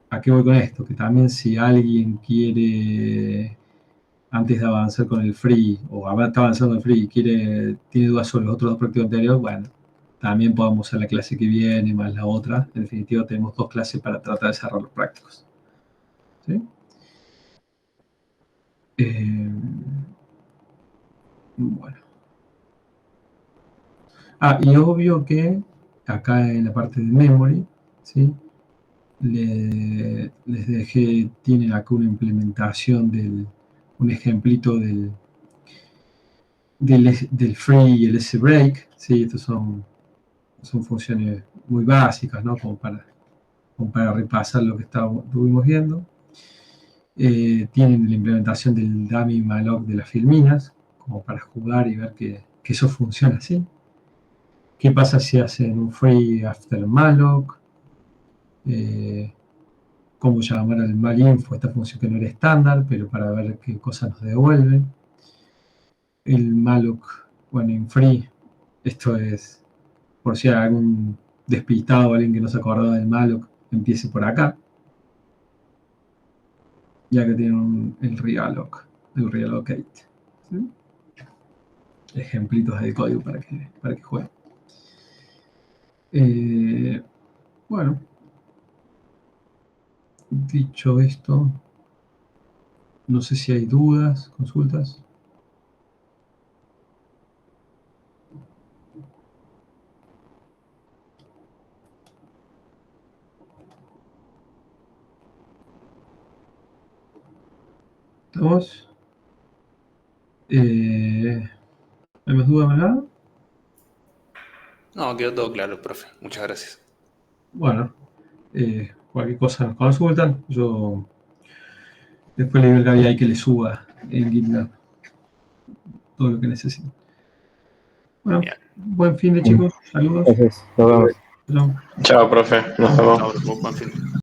¿A qué voy con esto? Que también si alguien quiere, antes de avanzar con el free, o está avanzando en el free y tiene dudas sobre los otros dos prácticos anteriores, bueno, también podemos usar la clase que viene más la otra. En definitiva tenemos dos clases para tratar de cerrar los prácticos, ¿sí? Bueno. Y obvio que acá en la parte de memory, ¿sí? Les dejé, tienen acá una implementación un ejemplito del free y el sbreak, ¿sí? Estos son funciones muy básicas, ¿no? Como para repasar lo que estuvimos viendo. Tienen la implementación del dummy malloc de las filminas, como para jugar y ver que eso funciona así. ¿Qué pasa si hacen un free after malloc? Cómo llamar al malinfo, esta función que no era estándar, pero para ver qué cosas nos devuelven. El malloc, bueno, en free, esto es por si hay algún despistado o alguien que no se acordaba del malloc, empiece por acá. Ya que tienen el realloc, el reallocate. ¿Sí? Ejemplitos de código para que jueguen. Bueno, dicho esto, no sé si hay dudas, consultas. ¿Estamos? ¿Hay más dudas, verdad? No, quedó todo claro, profe. Muchas gracias. Bueno, cualquier cosa nos consultan. Yo después le digo al Gaby ahí que le suba en GitLab todo lo que necesiten. Bueno, Bien. buen fin de chicos. Saludos. Gracias, nos vemos. Chao. Chao, profe. Nos vemos. Chao, profe. Buen fin.